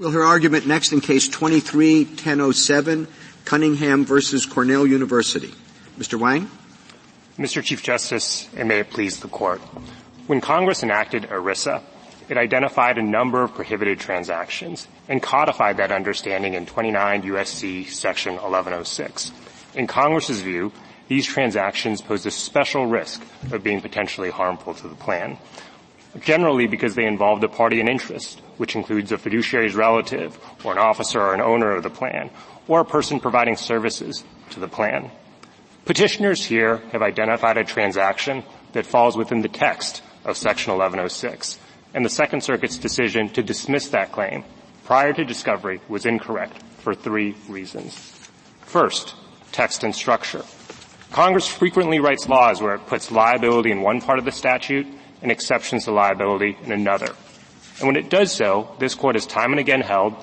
We'll hear argument next in Case 23-1007, Cunningham versus Cornell University. Mr. Wang? Mr. Chief Justice, and may it please the Court. When Congress enacted ERISA, it identified a number of prohibited transactions and codified that understanding in 29 U.S.C. Section 1106. In Congress's view, these transactions posed a special risk of being potentially harmful to the plan, generally because they involved a party in interest, which includes a fiduciary's relative or an officer or an owner of the plan, or a person providing services to the plan. Petitioners here have identified a transaction that falls within the text of Section 1106, and the Second Circuit's decision to dismiss that claim prior to discovery was incorrect for 3 reasons. First, text and structure. Congress frequently writes laws where it puts liability in one part of the statute and exceptions to liability in another. And when it does so, this Court has time and again held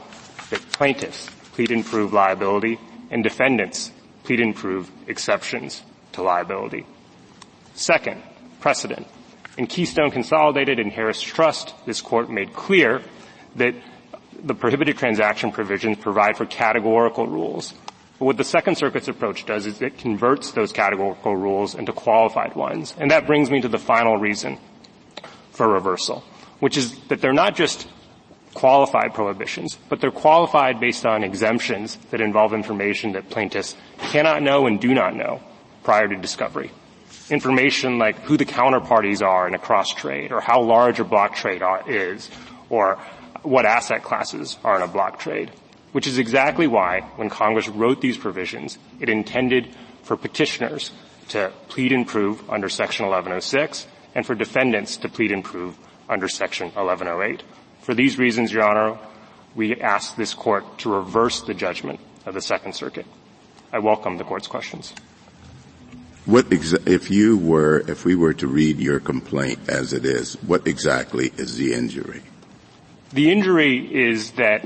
that plaintiffs plead and prove liability and defendants plead and prove exceptions to liability. Second, precedent. In Keystone Consolidated and Harris Trust, this Court made clear that the prohibited transaction provisions provide for categorical rules. But what the Second Circuit's approach does is it converts those categorical rules into qualified ones. And that brings me to the final reason for reversal, which is that they're not just qualified prohibitions, but they're qualified based on exemptions that involve information that plaintiffs cannot know and do not know prior to discovery. Information like who the counterparties are in a cross-trade, or how large a block trade is, or what asset classes are in a block trade, which is exactly why, when Congress wrote these provisions, it intended for petitioners to plead and prove under Section 1106 and for defendants to plead and prove under Section 1108. For these reasons, Your Honor, we ask this Court to reverse the judgment of the Second Circuit. I welcome the Court's questions. If we were to read your complaint as it is, what exactly is the injury? The injury is that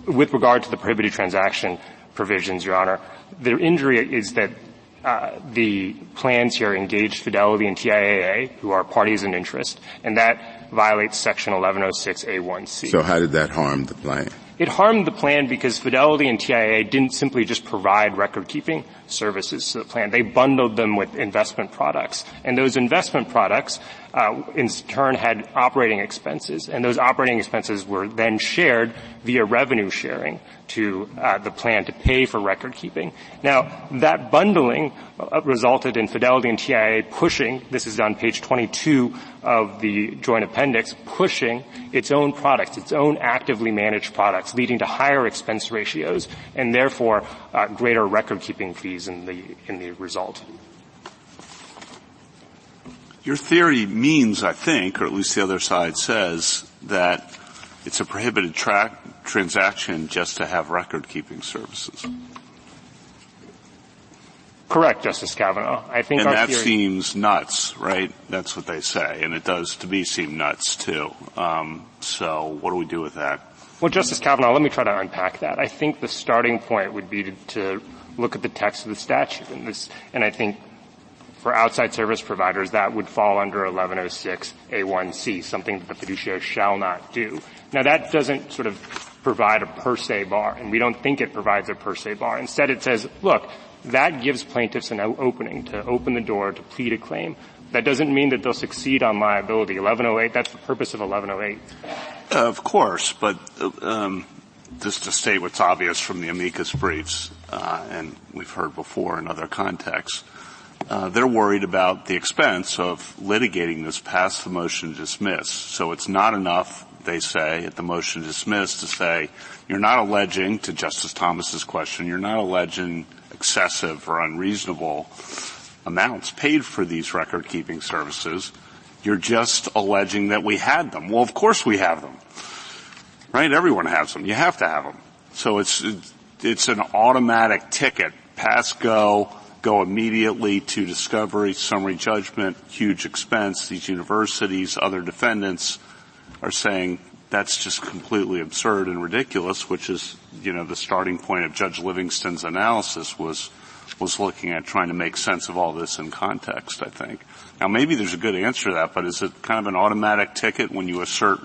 with regard to the prohibited transaction provisions, Your Honor, the injury is that the plans here engaged Fidelity and TIAA, who are parties in interest, and that violates Section 1106A1C. So how did that harm the plan? It harmed the plan because Fidelity and TIAA didn't simply just provide record-keeping services to the plan. They bundled them with investment products. And those investment products, in turn, had operating expenses. And those operating expenses were then shared via revenue sharing to the plan to pay for record-keeping. Now, that bundling resulted in Fidelity and TIAA pushing, this is on page 22 of the joint appendix, pushing its own products, its own actively managed products, leading to higher expense ratios and therefore greater record-keeping fees in the result. Your theory means, I think, or at least the other side says, that it's a prohibited transaction just to have record-keeping services. Correct, Justice Kavanaugh. I think and our that theory seems nuts, right? That's what they say, and it does to me seem nuts too. So what do we do with that? Well, Justice Kavanaugh, let me try to unpack that. I think the starting point would be to look at the text of the statute, and I think for outside service providers that would fall under 1106A1C, something that the fiduciary shall not do. Now, that doesn't sort of provide a per se bar, and we don't think it provides a per se bar. Instead, it says, look, that gives plaintiffs an opening to open the door to plead a claim. That doesn't mean that they'll succeed on liability. 1108, that's the purpose of 1108. Of course, but just to state what's obvious from the amicus briefs, and we've heard before in other contexts, they're worried about the expense of litigating this past the motion to dismiss. So it's not enough, they say, at the motion to dismiss to say, you're not alleging, to Justice Thomas's question, you're not alleging excessive or unreasonable amounts paid for these record-keeping services. You're just alleging that we had them. Well, of course we have them. Right? Everyone has them. You have to have them. So it's an automatic ticket. Pass, go immediately to discovery, summary judgment, huge expense. These universities, other defendants are saying that's just completely absurd and ridiculous, which is, the starting point of Judge Livingston's analysis was looking at trying to make sense of all this in context, I think. Now, maybe there's a good answer to that, but is it kind of an automatic ticket when you assert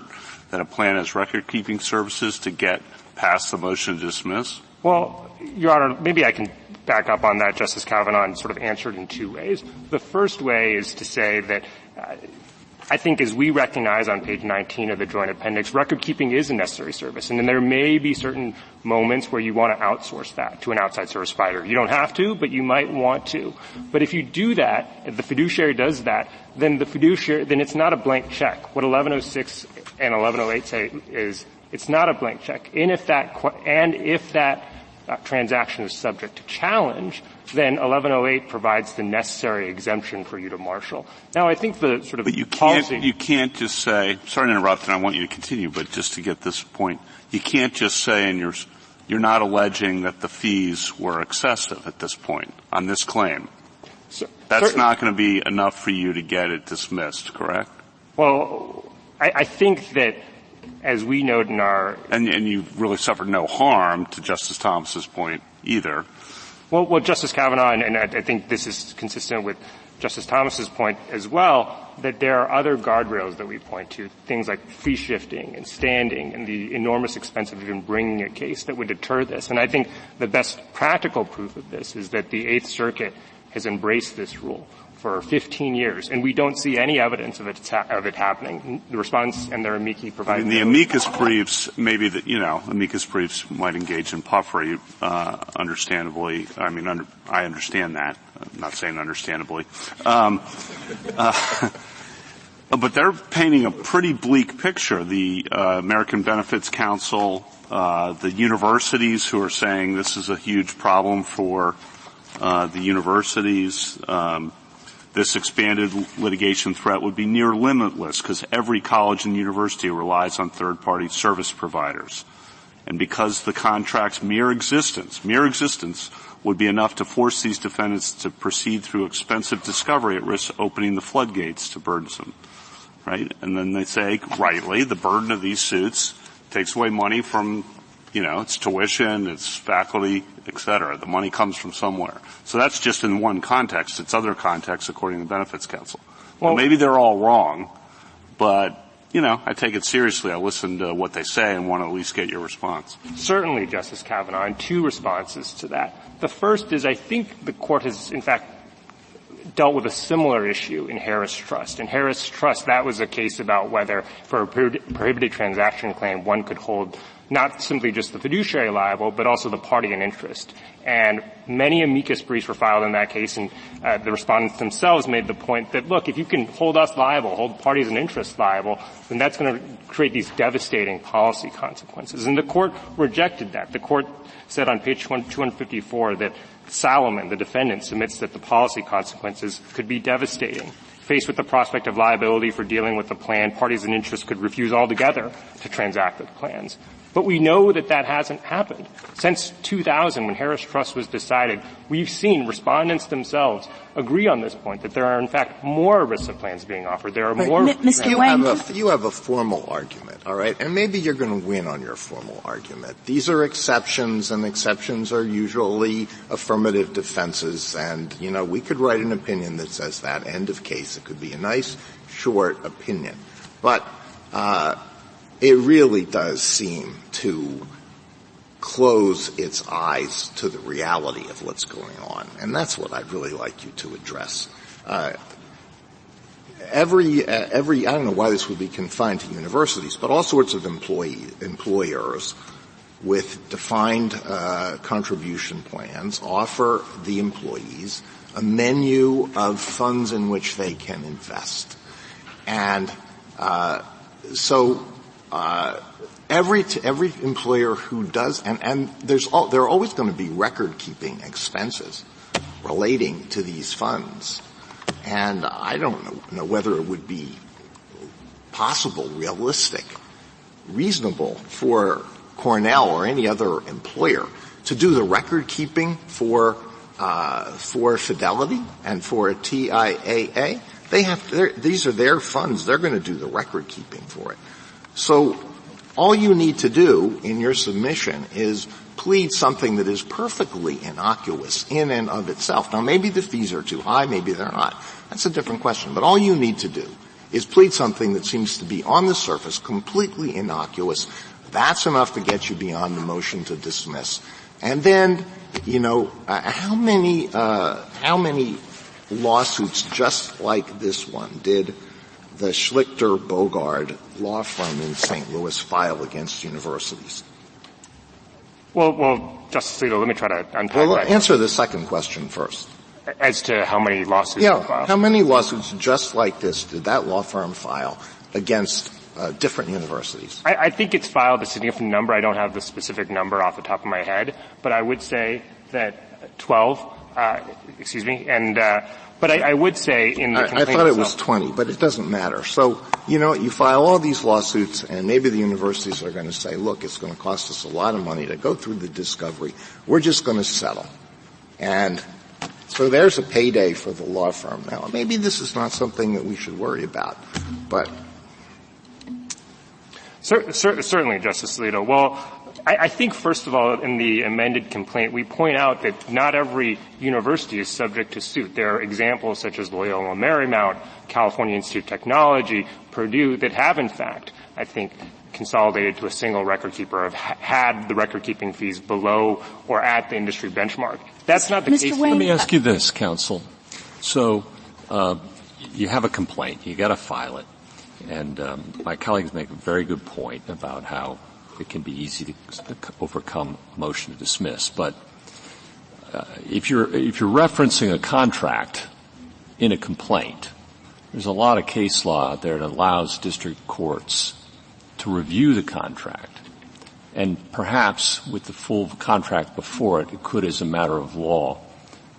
that a plan has record-keeping services to get past the motion to dismiss? Well, Your Honor, maybe I can back up on that, Justice Kavanaugh, and sort of answer it in two ways. The first way is to say that I think as we recognize on page 19 of the Joint Appendix, record-keeping is a necessary service, and then there may be certain moments where you want to outsource that to an outside service provider. You don't have to, but you might want to. But if you do that, if the fiduciary does that, then then it's not a blank check. What 1106 and 1108 say is it's not a blank check. And if that transaction is subject to challenge, then 1108 provides the necessary exemption for you to marshal. Now, I think the sort of But you can't just say, sorry to interrupt, and I want you to continue, but just to get this point, you can't just say, and you're not alleging that the fees were excessive at this point on this claim. That's not going to be enough for you to get it dismissed, correct? Well, I think that as we note in our and you really suffered no harm, to Justice Thomas's point, either. Well, Justice Kavanaugh, and I think this is consistent with Justice Thomas's point as well, that there are other guardrails that we point to, things like fee shifting and standing and the enormous expense of even bringing a case that would deter this. And I think the best practical proof of this is that the Eighth Circuit has embraced this rule for 15 years, and we don't see any evidence of it happening. The respondents and their amici provide. The amicus briefs, maybe that amicus briefs might engage in puffery, understandably. I mean, I understand that. I'm not saying understandably, but they're painting a pretty bleak picture. The American Benefits Council, the universities who are saying this is a huge problem for the universities. This expanded litigation threat would be near limitless because every college and university relies on third-party service providers. And because the contract's mere existence would be enough to force these defendants to proceed through expensive discovery, it risks opening the floodgates to burdensome. Right? And then they say, rightly, the burden of these suits takes away money from, it's tuition, it's faculty, et cetera. The money comes from somewhere. So that's just in one context. It's other contexts according to the Benefits Council. Well, maybe they're all wrong, but, I take it seriously. I listen to what they say and want to at least get your response. Certainly, Justice Kavanaugh, and two responses to that. The first is I think the Court has, in fact, dealt with a similar issue in Harris Trust. In Harris Trust, that was a case about whether, for a prohibited transaction claim, one could hold not simply just the fiduciary liable, but also the party in interest. And many amicus briefs were filed in that case, and the respondents themselves made the point that, look, if you can hold us liable, hold parties in interest liable, then that's going to create these devastating policy consequences. And the Court rejected that. The Court said on page 254 that Salomon, the defendant, submits that the policy consequences could be devastating. Faced with the prospect of liability for dealing with the plan, parties in interest could refuse altogether to transact with plans. But we know that hasn't happened. Since 2000, when Harris Trust was decided, we've seen respondents themselves agree on this point, that there are, in fact, more ERISA plans being offered. There are more. Mr. Wang. You have a formal argument, all right? And maybe you're going to win on your formal argument. These are exceptions, and exceptions are usually affirmative defenses. And, we could write an opinion that says that, end of case. It could be a nice, short opinion. But it really does seem to close its eyes to the reality of what's going on. And that's what I'd really like you to address. I don't know why this would be confined to universities, but all sorts of employers with defined contribution plans offer the employees a menu of funds in which they can invest. And every employer who does, and there are always going to be record-keeping expenses relating to these funds. And I don't know whether it would be possible, realistic, reasonable for Cornell or any other employer to do the record-keeping for Fidelity and for TIAA. These are their funds. They're going to do the record-keeping for it. So all you need to do in your submission is plead something that is perfectly innocuous in and of itself. Now, maybe the fees are too high, maybe they're not. That's a different question. But all you need to do is plead something that seems to be on the surface completely innocuous. That's enough to get you beyond the motion to dismiss. And then, how many lawsuits just like this one did the Schlichter-Bogard law firm in St. Louis file against universities? Well, Justice Alito, let me try to unpack that. Answer the second question first. As to how many lawsuits were filed? How many lawsuits just like this did that law firm file against different universities? I think it's filed a significant number. I don't have the specific number off the top of my head, but I would say that 12, but I would say in the complaint I thought it was 20, but it doesn't matter. So, you file all these lawsuits, and maybe the universities are going to say, look, it's going to cost us a lot of money to go through the discovery. We're just going to settle. And so there's a payday for the law firm. Now, maybe this is not something that we should worry about, but certainly, Justice Alito. Well, I think, first of all, in the amended complaint, we point out that not every university is subject to suit. There are examples such as Loyola Marymount, California Institute of Technology, Purdue, that have, in fact, I think, consolidated to a single record keeper, have had the record-keeping fees below or at the industry benchmark. That's not the Mr. case. Wang, let me ask you this, counsel. So you have a complaint. You got to file it. And my colleagues make a very good point about how it can be easy to overcome a motion to dismiss. But if you're referencing a contract in a complaint, there's a lot of case law out there that allows district courts to review the contract. And perhaps with the full contract before it, it could, as a matter of law,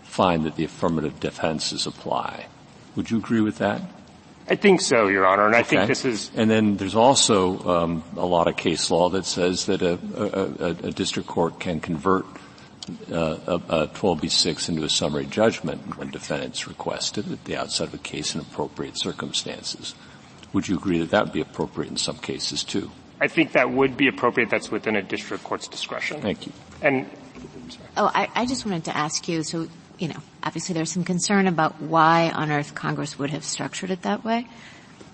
find that the affirmative defenses apply. Would you agree with that? I think so, Your Honor, and I think this is... And then there's also a lot of case law that says that a district court can convert a 12b-6 into a summary judgment when defendants request it at the outset of a case in appropriate circumstances. Would you agree that that would be appropriate in some cases, too? I think that would be appropriate. That's within a district court's discretion. Thank you. And I just wanted to ask you, so, obviously there's some concern about why on earth Congress would have structured it that way.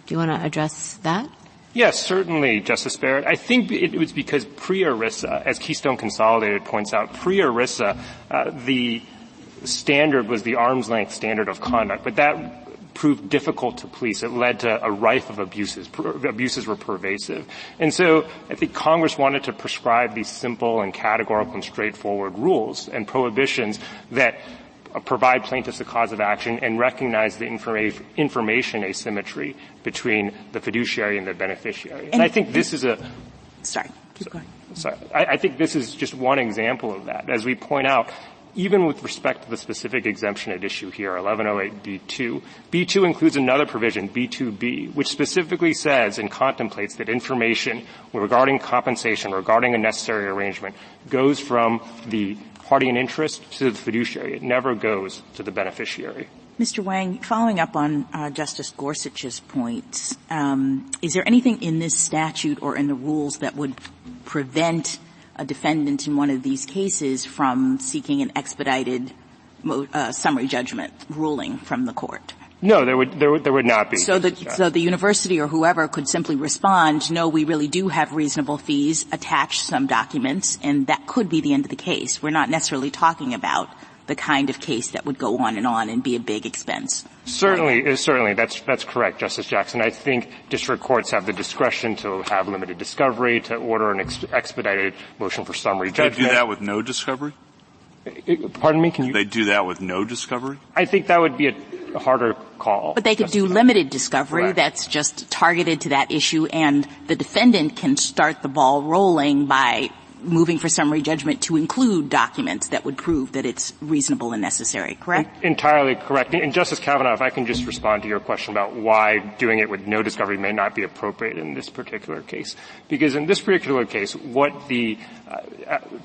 Do you want to address that? Yes, certainly, Justice Barrett. I think it was because pre-ERISA, as Keystone Consolidated points out, pre-ERISA, the standard was the arm's length standard of conduct, but that proved difficult to police. It led to a rife of abuses. Abuses were pervasive. And so I think Congress wanted to prescribe these simple and categorical and straightforward rules and prohibitions that provide plaintiffs a cause of action and recognize the information asymmetry between the fiduciary and the beneficiary. And I think this is Sorry, keep going. Sorry. I think this is just one example of that. As we point out, even with respect to the specific exemption at issue here, 1108B2, B2 includes another provision, B2B, which specifically says and contemplates that information regarding compensation, regarding a necessary arrangement, goes from the party in interest to the fiduciary. It never goes to the beneficiary. Mr. Wang, following up on Justice Gorsuch's points, is there anything in this statute or in the rules that would prevent a defendant in one of these cases from seeking an expedited summary judgment ruling from the court? No, there would not be. So the university or whoever could simply respond, no, we really do have reasonable fees, attach some documents, and that could be the end of the case. We're not necessarily talking about the kind of case that would go on and be a big expense. Certainly, that's correct, Justice Jackson. I think district courts have the discretion to have limited discovery, to order an expedited motion for summary judgment. They do that with no discovery? Pardon me, can you? They do that with no discovery? I think that would be a harder call. But they could do limited discovery. Correct. That's just targeted to that issue, and the defendant can start the ball rolling by moving for summary judgment to include documents that would prove that it's reasonable and necessary, correct? Entirely correct. And Justice Kavanaugh, if I can just respond to your question about why doing it with no discovery may not be appropriate in this particular case. Because in this particular case, what the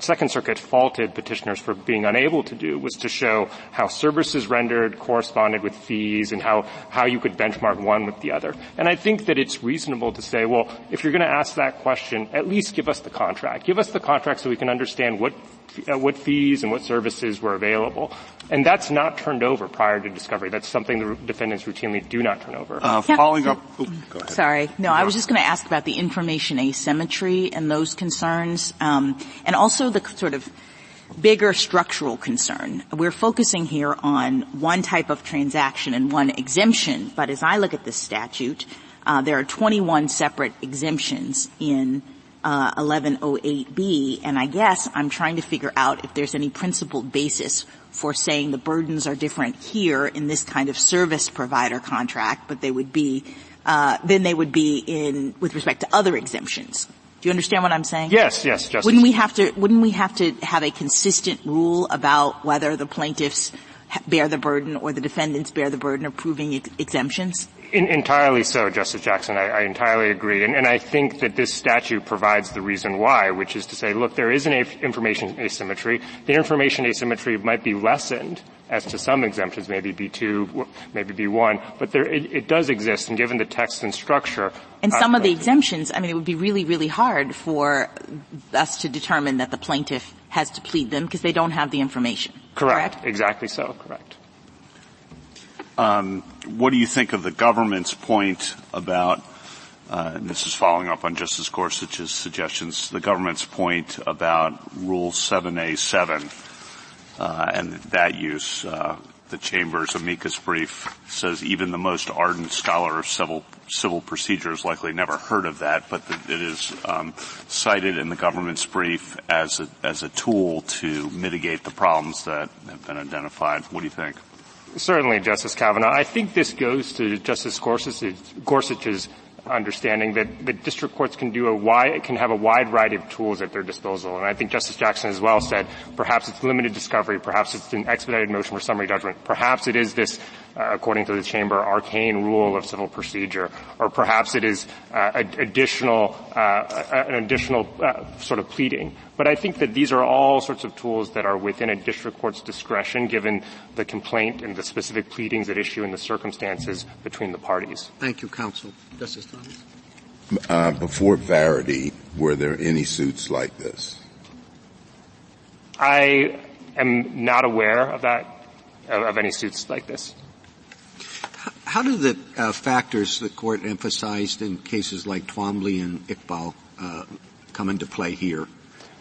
Second Circuit faulted petitioners for being unable to do was to show how services rendered corresponded with fees and how you could benchmark one with the other. And I think that it's reasonable to say, well, if you're going to ask that question, at least give us the contract. Give us the contract so we can understand what fees and what services were available. And that's not turned over prior to discovery. That's something the defendants routinely do not turn over. Following up. Go ahead. Sorry. No, I was just going to ask about the information asymmetry and those concerns, and also the sort of bigger structural concern. We're focusing here on one type of transaction and one exemption, but as I look at this statute, there are 21 separate exemptions in 1108B, and I guess I'm trying to figure out if there's any principled basis for saying the burdens are different here in this kind of service provider contract, but they would be than they would be in with respect to other exemptions. Do you understand what I'm saying? Yes, Justice. Wouldn't we have to have a consistent rule about whether the plaintiffs bear the burden or the defendants bear the burden of proving exemptions? Entirely so, Justice Jackson. I entirely agree. And I think that this statute provides the reason why, which is to say, look, there is an information asymmetry. The information asymmetry might be lessened as to some exemptions, maybe B2, maybe B1, but it does exist, and given the text and structure. And some of the exemptions, I mean, it would be really, really hard for us to determine that the plaintiff has to plead them because they don't have the information. Correct? Exactly so. Correct. What do you think of the government's point about, and this is following up on Justice Gorsuch's suggestions, the government's point about Rule 7A7 and that use? The Chamber's amicus brief says even the most ardent scholar of civil procedure has likely never heard of that, but it is cited in the government's brief as a tool to mitigate the problems that have been identified. What do you think? Certainly, Justice Kavanaugh. I think this goes to Justice Gorsuch's understanding that the district courts can have a wide variety of tools at their disposal. And I think Justice Jackson as well said perhaps it's limited discovery, perhaps it's an expedited motion for summary judgment, perhaps it is this, according to the Chamber, arcane rule of civil procedure, or perhaps it is an additional sort of pleading. But I think that these are all sorts of tools that are within a district court's discretion given the complaint and the specific pleadings at issue and the circumstances between the parties. Thank you, counsel. Justice Thomas? Before Verity, were there any suits like this? I am not aware of that, of any suits like this. How do the factors the court emphasized in cases like Twombly and Iqbal come into play here?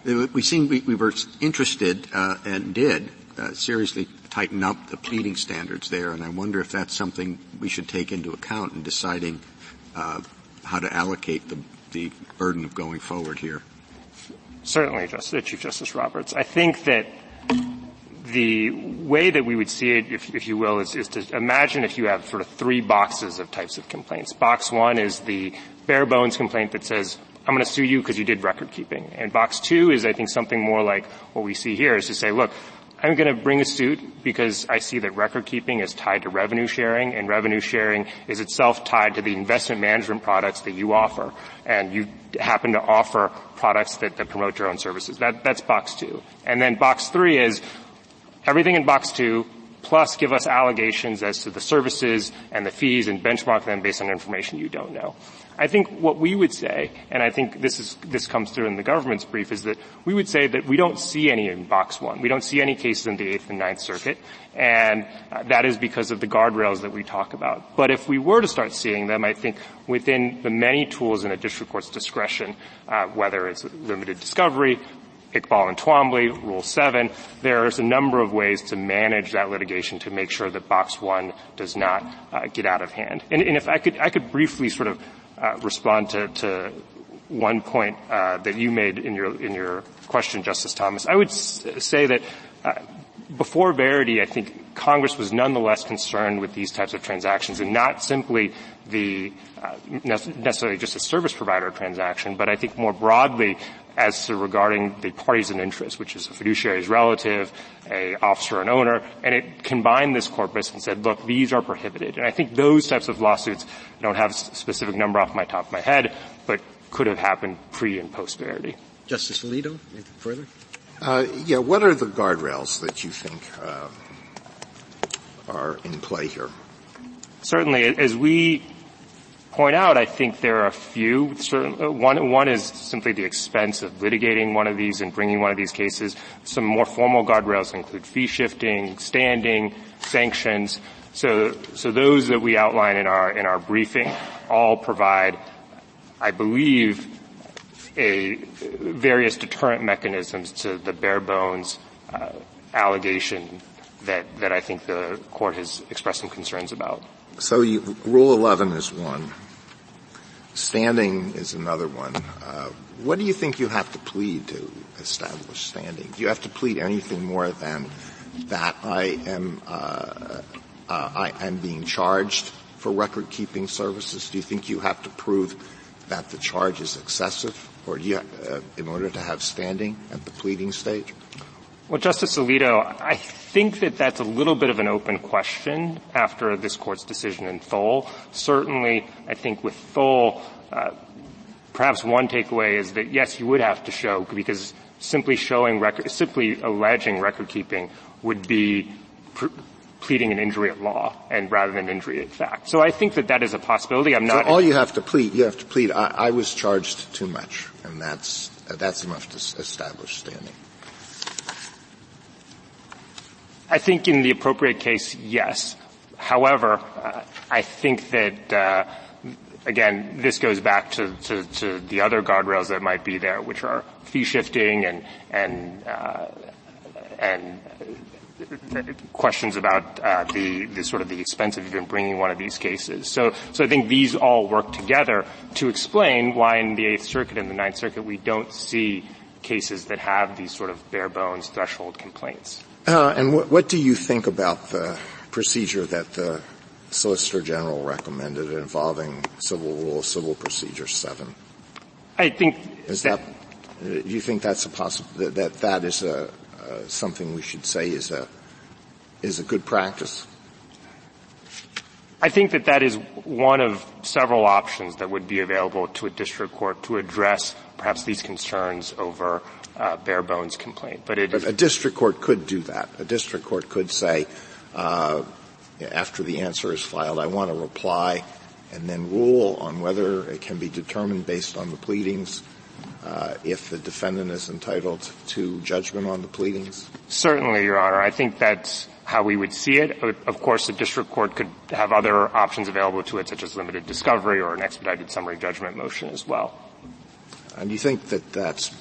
We were interested and did seriously tighten up the pleading standards there, and I wonder if that's something we should take into account in deciding how to allocate the burden of going forward here. Certainly, Chief Justice Roberts. I think that the way that we would see it, if you will, is to imagine if you have sort of three boxes of types of complaints. Box one is the bare bones complaint that says, I'm going to sue you because you did record keeping. And box two is, I think, something more like what we see here, is to say, look, I'm going to bring a suit because I see that record keeping is tied to revenue sharing, and revenue sharing is itself tied to the investment management products that you offer. And you happen to offer products that promote your own services. That's box two. And then box three is everything in box two, plus give us allegations as to the services and the fees and benchmark them based on information you don't know. I think what we would say, and I think this comes through in the government's brief, is that we would say that we don't see any in box one. We don't see any cases in the Eighth and Ninth Circuit, and that is because of the guardrails that we talk about. But if we were to start seeing them, I think within the many tools in a district court's discretion, whether it's limited discovery, Iqbal and Twombly, Rule 7, there's a number of ways to manage that litigation to make sure that box one does not get out of hand. And if I could briefly sort of respond to one point that you made in your question, Justice Thomas. I would say that before Verity, I think Congress was nonetheless concerned with these types of transactions, and not simply the necessarily just a service provider transaction, but I think more broadly as to regarding the parties in interest, which is a fiduciary's relative, a officer and owner, and it combined this corpus and said, look, these are prohibited. And I think those types of lawsuits, I don't have a specific number off my top of my head, but could have happened pre- and post-Verity. Justice Alito, anything further? What are the guardrails that you think are in play here? Certainly, as we point out, I think there are a few. One is simply the expense of litigating one of these and bringing one of these cases. Some more formal guardrails include fee shifting, standing, sanctions. So those that we outline in our briefing all provide, I believe, various deterrent mechanisms to the bare bones allegation that I think the court has expressed some concerns about. So Rule 11 is one. Standing is another one. What do you think you have to plead to establish standing? Do you have to plead anything more than that I am being charged for record-keeping services? Do you think you have to prove that the charge is excessive, or do you, in order to have standing at the pleading stage? Well, Justice Alito, I think that that's a little bit of an open question after this Court's decision in Thole. Certainly, I think with Thole, perhaps one takeaway is that, yes, you would have to show, because simply alleging record-keeping would be pleading an injury at law and rather than injury at fact. So I think that is a possibility. So all you have to plead, I was charged too much, and that's enough to establish standing. I think in the appropriate case, yes. However, I think that, again, this goes back to the other guardrails that might be there, which are fee shifting and questions about the sort of the expense of even bringing one of these cases. So I think these all work together to explain why in the Eighth Circuit and the Ninth Circuit we don't see cases that have these sort of bare bones threshold complaints. And what do you think about the procedure that the Solicitor General recommended involving Civil Procedure 7? I think do you think that's that is something we should say is a good practice? I think that is one of several options that would be available to a district court to address perhaps these concerns over bare bones complaint. But a district court could do that. A district court could say, after the answer is filed, I want to reply, and then rule on whether it can be determined based on the pleadings, if the defendant is entitled to judgment on the pleadings. Certainly, Your Honor. I think that's how we would see it. Of course, the district court could have other options available to it, such as limited discovery or an expedited summary judgment motion as well. And you think that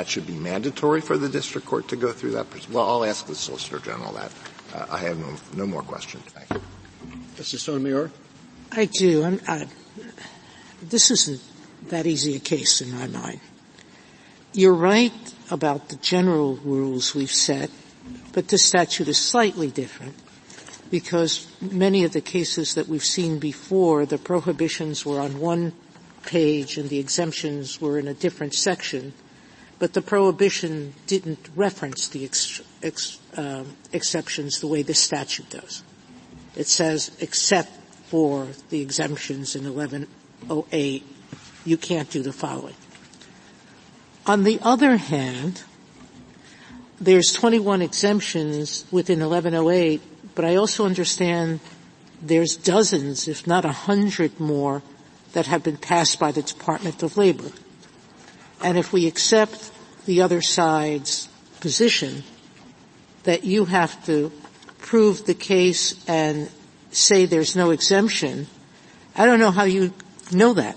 should be mandatory for the district court to go through that? Well, I'll ask the Solicitor General that. I have no more questions. Thank you. Justice Sotomayor? I do. This isn't that easy a case in my mind. You're right about the general rules we've set, but this statute is slightly different because many of the cases that we've seen before, the prohibitions were on one page and the exemptions were in a different section, but the prohibition didn't reference the exceptions the way this statute does. It says, except for the exemptions in 1108, you can't do the following. On the other hand, there's 21 exemptions within 1108, but I also understand there's dozens, if not 100 more, that have been passed by the Department of Labor. And if we accept the other side's position that you have to prove the case and say there's no exemption, I don't know how you know that.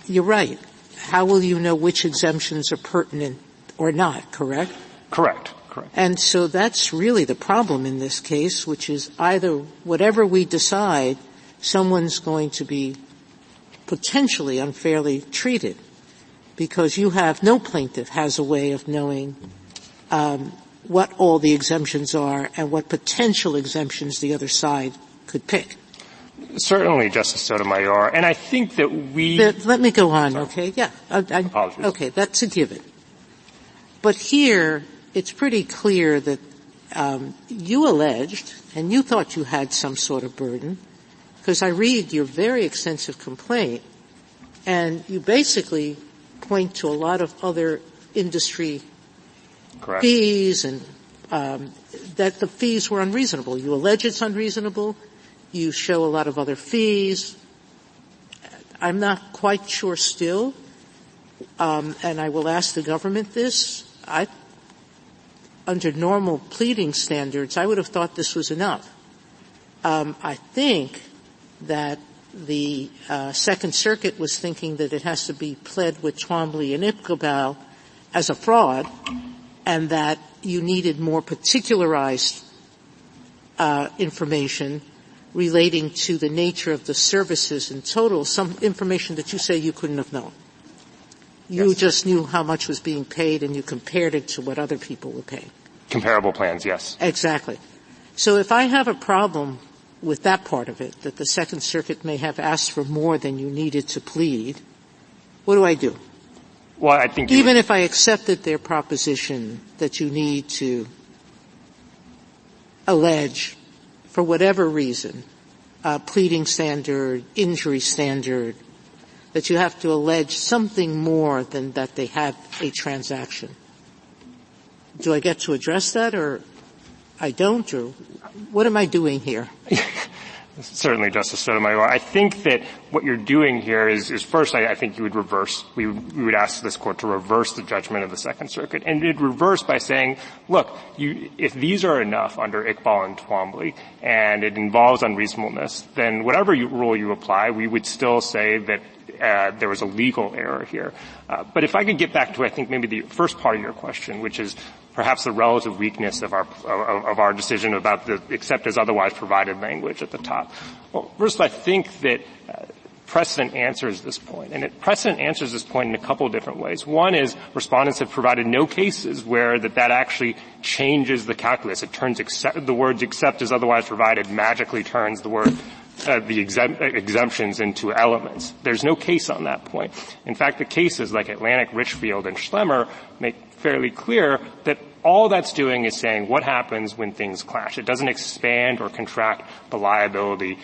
You're right. How will you know which exemptions are pertinent or not, correct? Correct. And so that's really the problem in this case, which is either whatever we decide, someone's going to be potentially unfairly treated because no plaintiff has a way of knowing what all the exemptions are and what potential exemptions the other side could pick. Certainly, Justice Sotomayor, and I think that let me go on, okay? Yeah. Apologies. Okay, that's a given. But here, it's pretty clear that you alleged, and you thought you had some sort of burden, because I read your very extensive complaint, and you basically point to a lot of other industry Correct. Fees and that the fees were unreasonable. You allege it's unreasonable. You show a lot of other fees. I'm not quite sure still, and I will ask the government this. Under normal pleading standards, I would have thought this was enough. I think that the Second Circuit was thinking that it has to be pled with Twombly and Iqbal as a fraud, and that you needed more particularized information relating to the nature of the services in total, some information that you say you couldn't have known. You Yes. just knew how much was being paid and you compared it to what other people were paying. Comparable plans, yes. Exactly. So if I have a problem with that part of it, that the Second Circuit may have asked for more than you needed to plead, what do I do? Well, I think even if I accepted their proposition that you need to allege, for whatever reason, pleading standard, injury standard, that you have to allege something more than that they had a transaction. Do I get to address that, or I don't, or what am I doing here? Certainly, Justice Sotomayor. I think that what you're doing here is first, I think you would reverse. We would ask this Court to reverse the judgment of the Second Circuit, and it'd reverse by saying, look, if these are enough under Iqbal and Twombly, and it involves unreasonableness, then whatever rule you apply, we would still say that there was a legal error here. But if I could get back to, I think, maybe the first part of your question, which is perhaps the relative weakness of our decision about the except as otherwise provided language at the top. Well, first, I think that precedent answers this point, and precedent answers this point in a couple of different ways. One is respondents have provided no cases where that actually changes the calculus. It turns the words except as otherwise provided magically turns the word the exemptions into elements. There's no case on that point. In fact, the cases like Atlantic, Richfield, and Schlemmer make fairly clear that all that's doing is saying what happens when things clash. It doesn't expand or contract the liability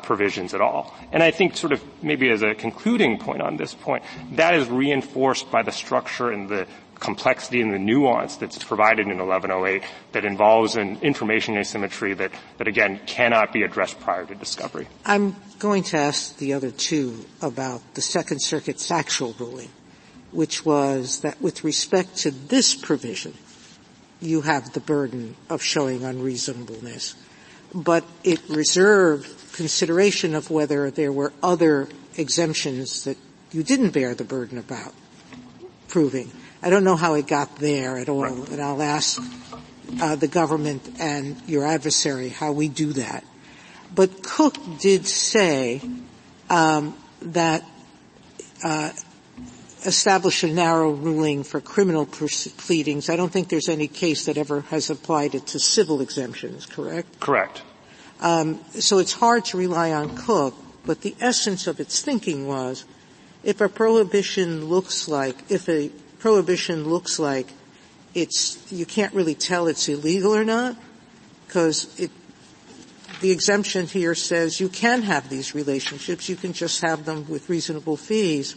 provisions at all. And I think sort of maybe as a concluding point on this point, that is reinforced by the structure and the complexity and the nuance that's provided in 1108 that involves an information asymmetry that again, cannot be addressed prior to discovery. I'm going to ask the other two about the Second Circuit's actual ruling, which was that with respect to this provision, you have the burden of showing unreasonableness, but it reserved consideration of whether there were other exemptions that you didn't bear the burden about proving. I don't know how it got there at all, right. And I'll ask the government and your adversary how we do that. But Cook did say that establish a narrow ruling for criminal pleadings. I don't think there's any case that ever has applied it to civil exemptions, correct? Correct. So it's hard to rely on Cook, but the essence of its thinking was if a prohibition looks like you can't really tell it's illegal or not, because the exemption here says you can have these relationships, you can just have them with reasonable fees,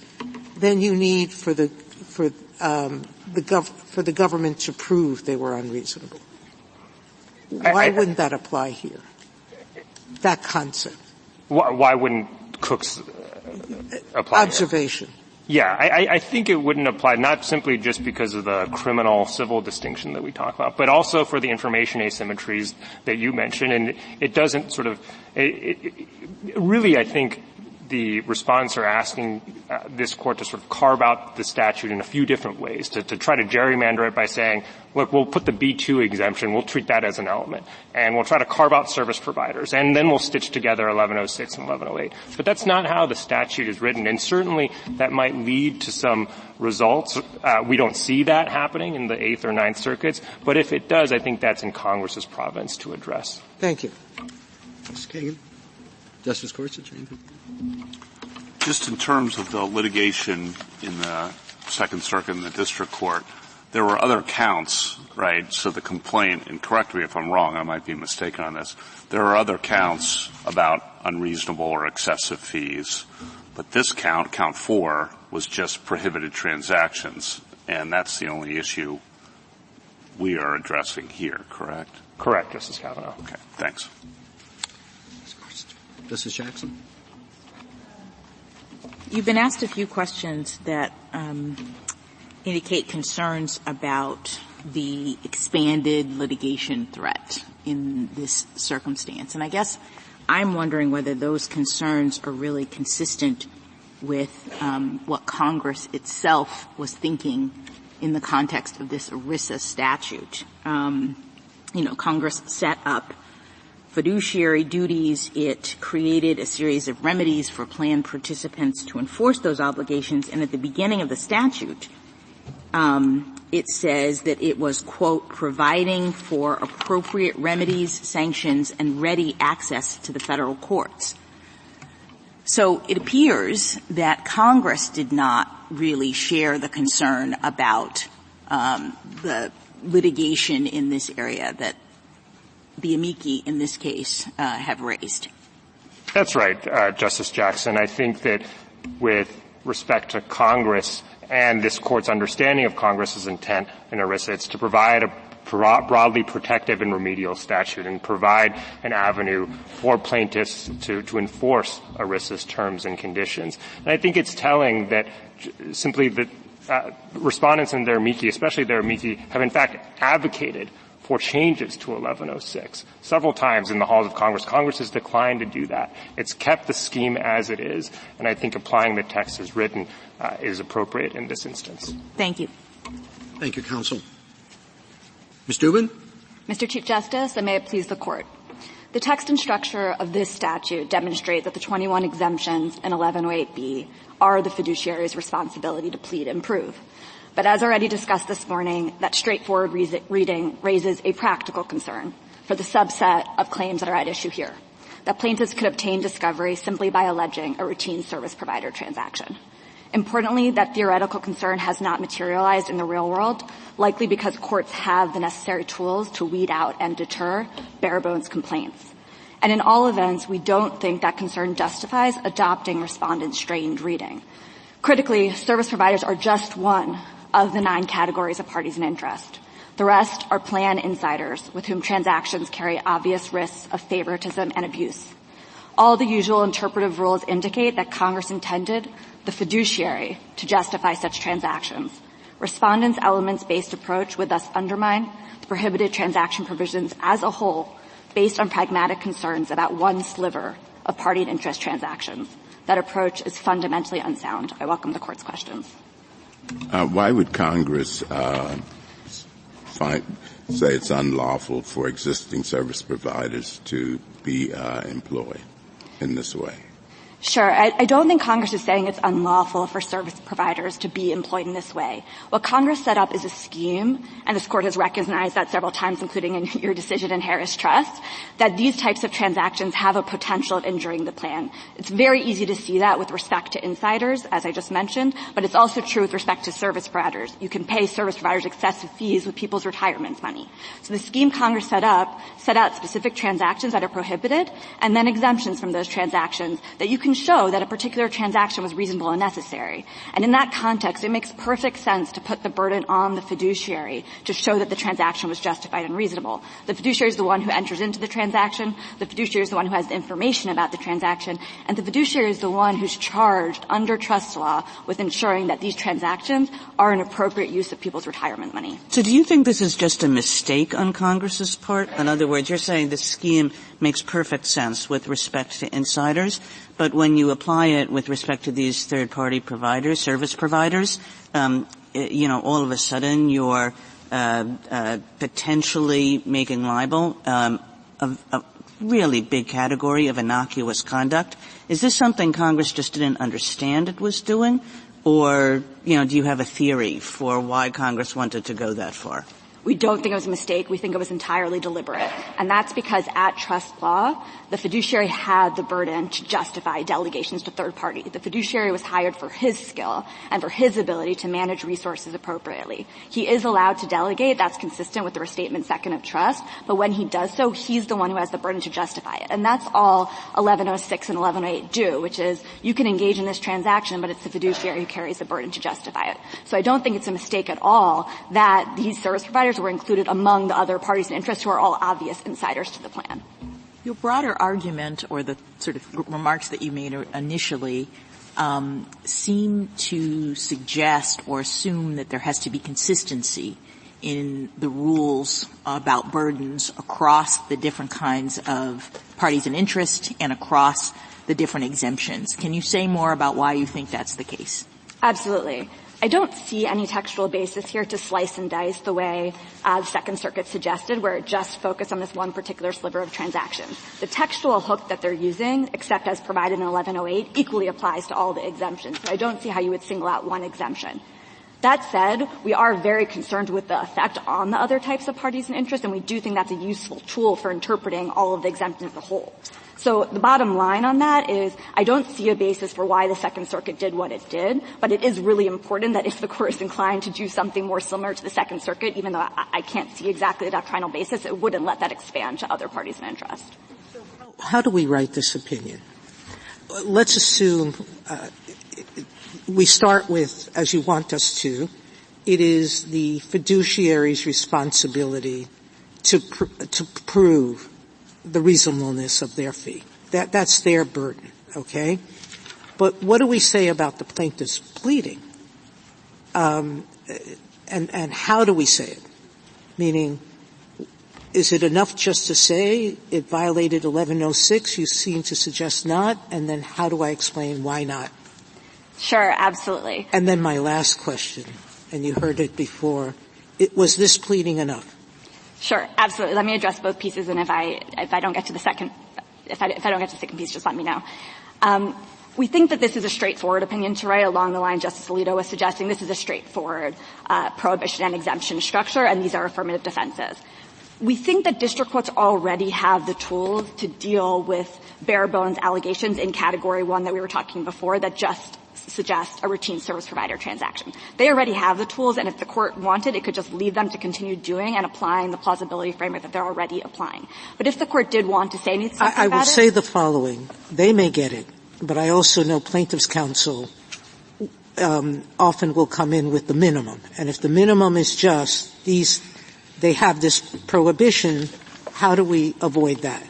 then you need for the government to prove they were unreasonable. Why wouldn't that apply here? That concept. Why wouldn't Cook's apply observation? Here? Yeah, I think it wouldn't apply, not simply just because of the criminal-civil distinction that we talk about, but also for the information asymmetries that you mentioned. And it doesn't sort of really, I think, the respondents are asking this Court to sort of carve out the statute in a few different ways, to try to gerrymander it by saying, look, we'll put the B2 exemption, we'll treat that as an element, and we'll try to carve out service providers, and then we'll stitch together 1106 and 1108. But that's not how the statute is written, and certainly that might lead to some results. We don't see that happening in the Eighth or Ninth Circuits, but if it does, I think that's in Congress's province to address. Thank you. Ms. Kagan. Justice Gorsuch, anything? Just in terms of the litigation in the Second Circuit and the District Court, there were other counts, right? So the complaint, and correct me if I'm wrong, I might be mistaken on this, there are other counts about unreasonable or excessive fees, but this count 4, was just prohibited transactions, and that's the only issue we are addressing here, correct? Correct, Justice Kavanaugh. Okay, thanks. Justice Jackson. You've been asked a few questions that indicate concerns about the expanded litigation threat in this circumstance. And I guess I'm wondering whether those concerns are really consistent with what Congress itself was thinking in the context of this ERISA statute. Congress set up fiduciary duties. It created a series of remedies for plan participants to enforce those obligations. And at the beginning of the statute, it says that it was, quote, providing for appropriate remedies, sanctions, and ready access to the federal courts. So it appears that Congress did not really share the concern about the litigation in this area that the amici in this case have raised. That's right, Justice Jackson. I think that with respect to Congress and this Court's understanding of Congress's intent in ERISA, it's to provide a broadly protective and remedial statute and provide an avenue for plaintiffs to enforce ERISA's terms and conditions. And I think it's telling that simply that respondents and their amici, especially their amici, have in fact advocated for changes to 1106 several times in the halls of Congress. Congress has declined to do that. It's kept the scheme as it is, and I think applying the text as written is appropriate in this instance. Thank you. Thank you, counsel. Ms. Dubin? Mr. Chief Justice, and may it please the Court. The text and structure of this statute demonstrate that the 21 exemptions in 1108B are the fiduciary's responsibility to plead and prove. But as already discussed this morning, that straightforward reading raises a practical concern for the subset of claims that are at issue here, that plaintiffs could obtain discovery simply by alleging a routine service provider transaction. Importantly, that theoretical concern has not materialized in the real world, likely because courts have the necessary tools to weed out and deter bare-bones complaints. And in all events, we don't think that concern justifies adopting respondent strained reading. Critically, service providers are just one of the 9 categories of parties in interest. The rest are plan insiders with whom transactions carry obvious risks of favoritism and abuse. All the usual interpretive rules indicate that Congress intended the fiduciary to justify such transactions. Respondents' elements-based approach would thus undermine the prohibited transaction provisions as a whole based on pragmatic concerns about one sliver of party and interest transactions. That approach is fundamentally unsound. I welcome the Court's questions. Why would Congress say it's unlawful for existing service providers to be employed in this way? Sure. I don't think Congress is saying it's unlawful for service providers to be employed in this way. What Congress set up is a scheme, and this Court has recognized that several times, including in your decision in Harris Trust, that these types of transactions have a potential of injuring the plan. It's very easy to see that with respect to insiders, as I just mentioned, but it's also true with respect to service providers. You can pay service providers excessive fees with people's retirement money. So the scheme Congress set out specific transactions that are prohibited and then exemptions from those transactions that you can show that a particular transaction was reasonable and necessary. And in that context, it makes perfect sense to put the burden on the fiduciary to show that the transaction was justified and reasonable. The fiduciary is the one who enters into the transaction. The fiduciary is the one who has the information about the transaction. And the fiduciary is the one who's charged under trust law with ensuring that these transactions are an appropriate use of people's retirement money. So do you think this is just a mistake on Congress's part? In other words, you're saying this scheme makes perfect sense with respect to insiders, but when you apply it with respect to these third-party providers, service providers, all of a sudden you're potentially making liable a really big category of innocuous conduct. Is this something Congress just didn't understand it was doing? Or, do you have a theory for why Congress wanted to go that far? We don't think it was a mistake. We think it was entirely deliberate. And that's because at trust law, the fiduciary had the burden to justify delegations to third party. The fiduciary was hired for his skill and for his ability to manage resources appropriately. He is allowed to delegate. That's consistent with the restatement second of trust. But when he does so, he's the one who has the burden to justify it. And that's all 1106 and 1108 do, which is you can engage in this transaction, but it's the fiduciary who carries the burden to justify it. So I don't think it's a mistake at all that these service providers were included among the other parties in interest who are all obvious insiders to the plan. Your broader argument, or the sort of remarks that you made initially, seem to suggest or assume that there has to be consistency in the rules about burdens across the different kinds of parties in interest and across the different exemptions. Can you say more about why you think that's the case? Absolutely. I don't see any textual basis here to slice and dice the way the Second Circuit suggested, where it just focused on this one particular sliver of transactions. The textual hook that they're using, except as provided in 1108, equally applies to all the exemptions. So I don't see how you would single out one exemption. That said, we are very concerned with the effect on the other types of parties in interest, and we do think that's a useful tool for interpreting all of the exemptions as a whole. So the bottom line on that is I don't see a basis for why the Second Circuit did what it did, but it is really important that if the Court is inclined to do something more similar to the Second Circuit, even though I can't see exactly the doctrinal basis, it wouldn't let that expand to other parties in interest. How do we write this opinion? Let's assume we start with, as you want us to, it is the fiduciary's responsibility to prove the reasonableness of their fee. That's their burden, okay? But what do we say about the plaintiff's pleading? And how do we say it? Meaning, is it enough just to say it violated 1106? You seem to suggest not. And then how do I explain why not? Sure, absolutely. And then my last question, and you heard it before, was this pleading enough? Sure, absolutely. Let me address both pieces, and if I don't get to the second piece, just let me know. We think that this is a straightforward opinion to write along the line Justice Alito was suggesting. This is a straightforward prohibition and exemption structure, and these are affirmative defenses. We think that district courts already have the tools to deal with bare-bones allegations in Category 1 that we were talking before that just suggest a routine service provider transaction. They already have the tools, and if the Court wanted, it could just leave them to continue doing and applying the plausibility framework that they're already applying. But if the Court did want to say anything about it, I will say the following. They may get it, but I also know plaintiffs' counsel often will come in with the minimum. And if the minimum is just they have this prohibition, how do we avoid that?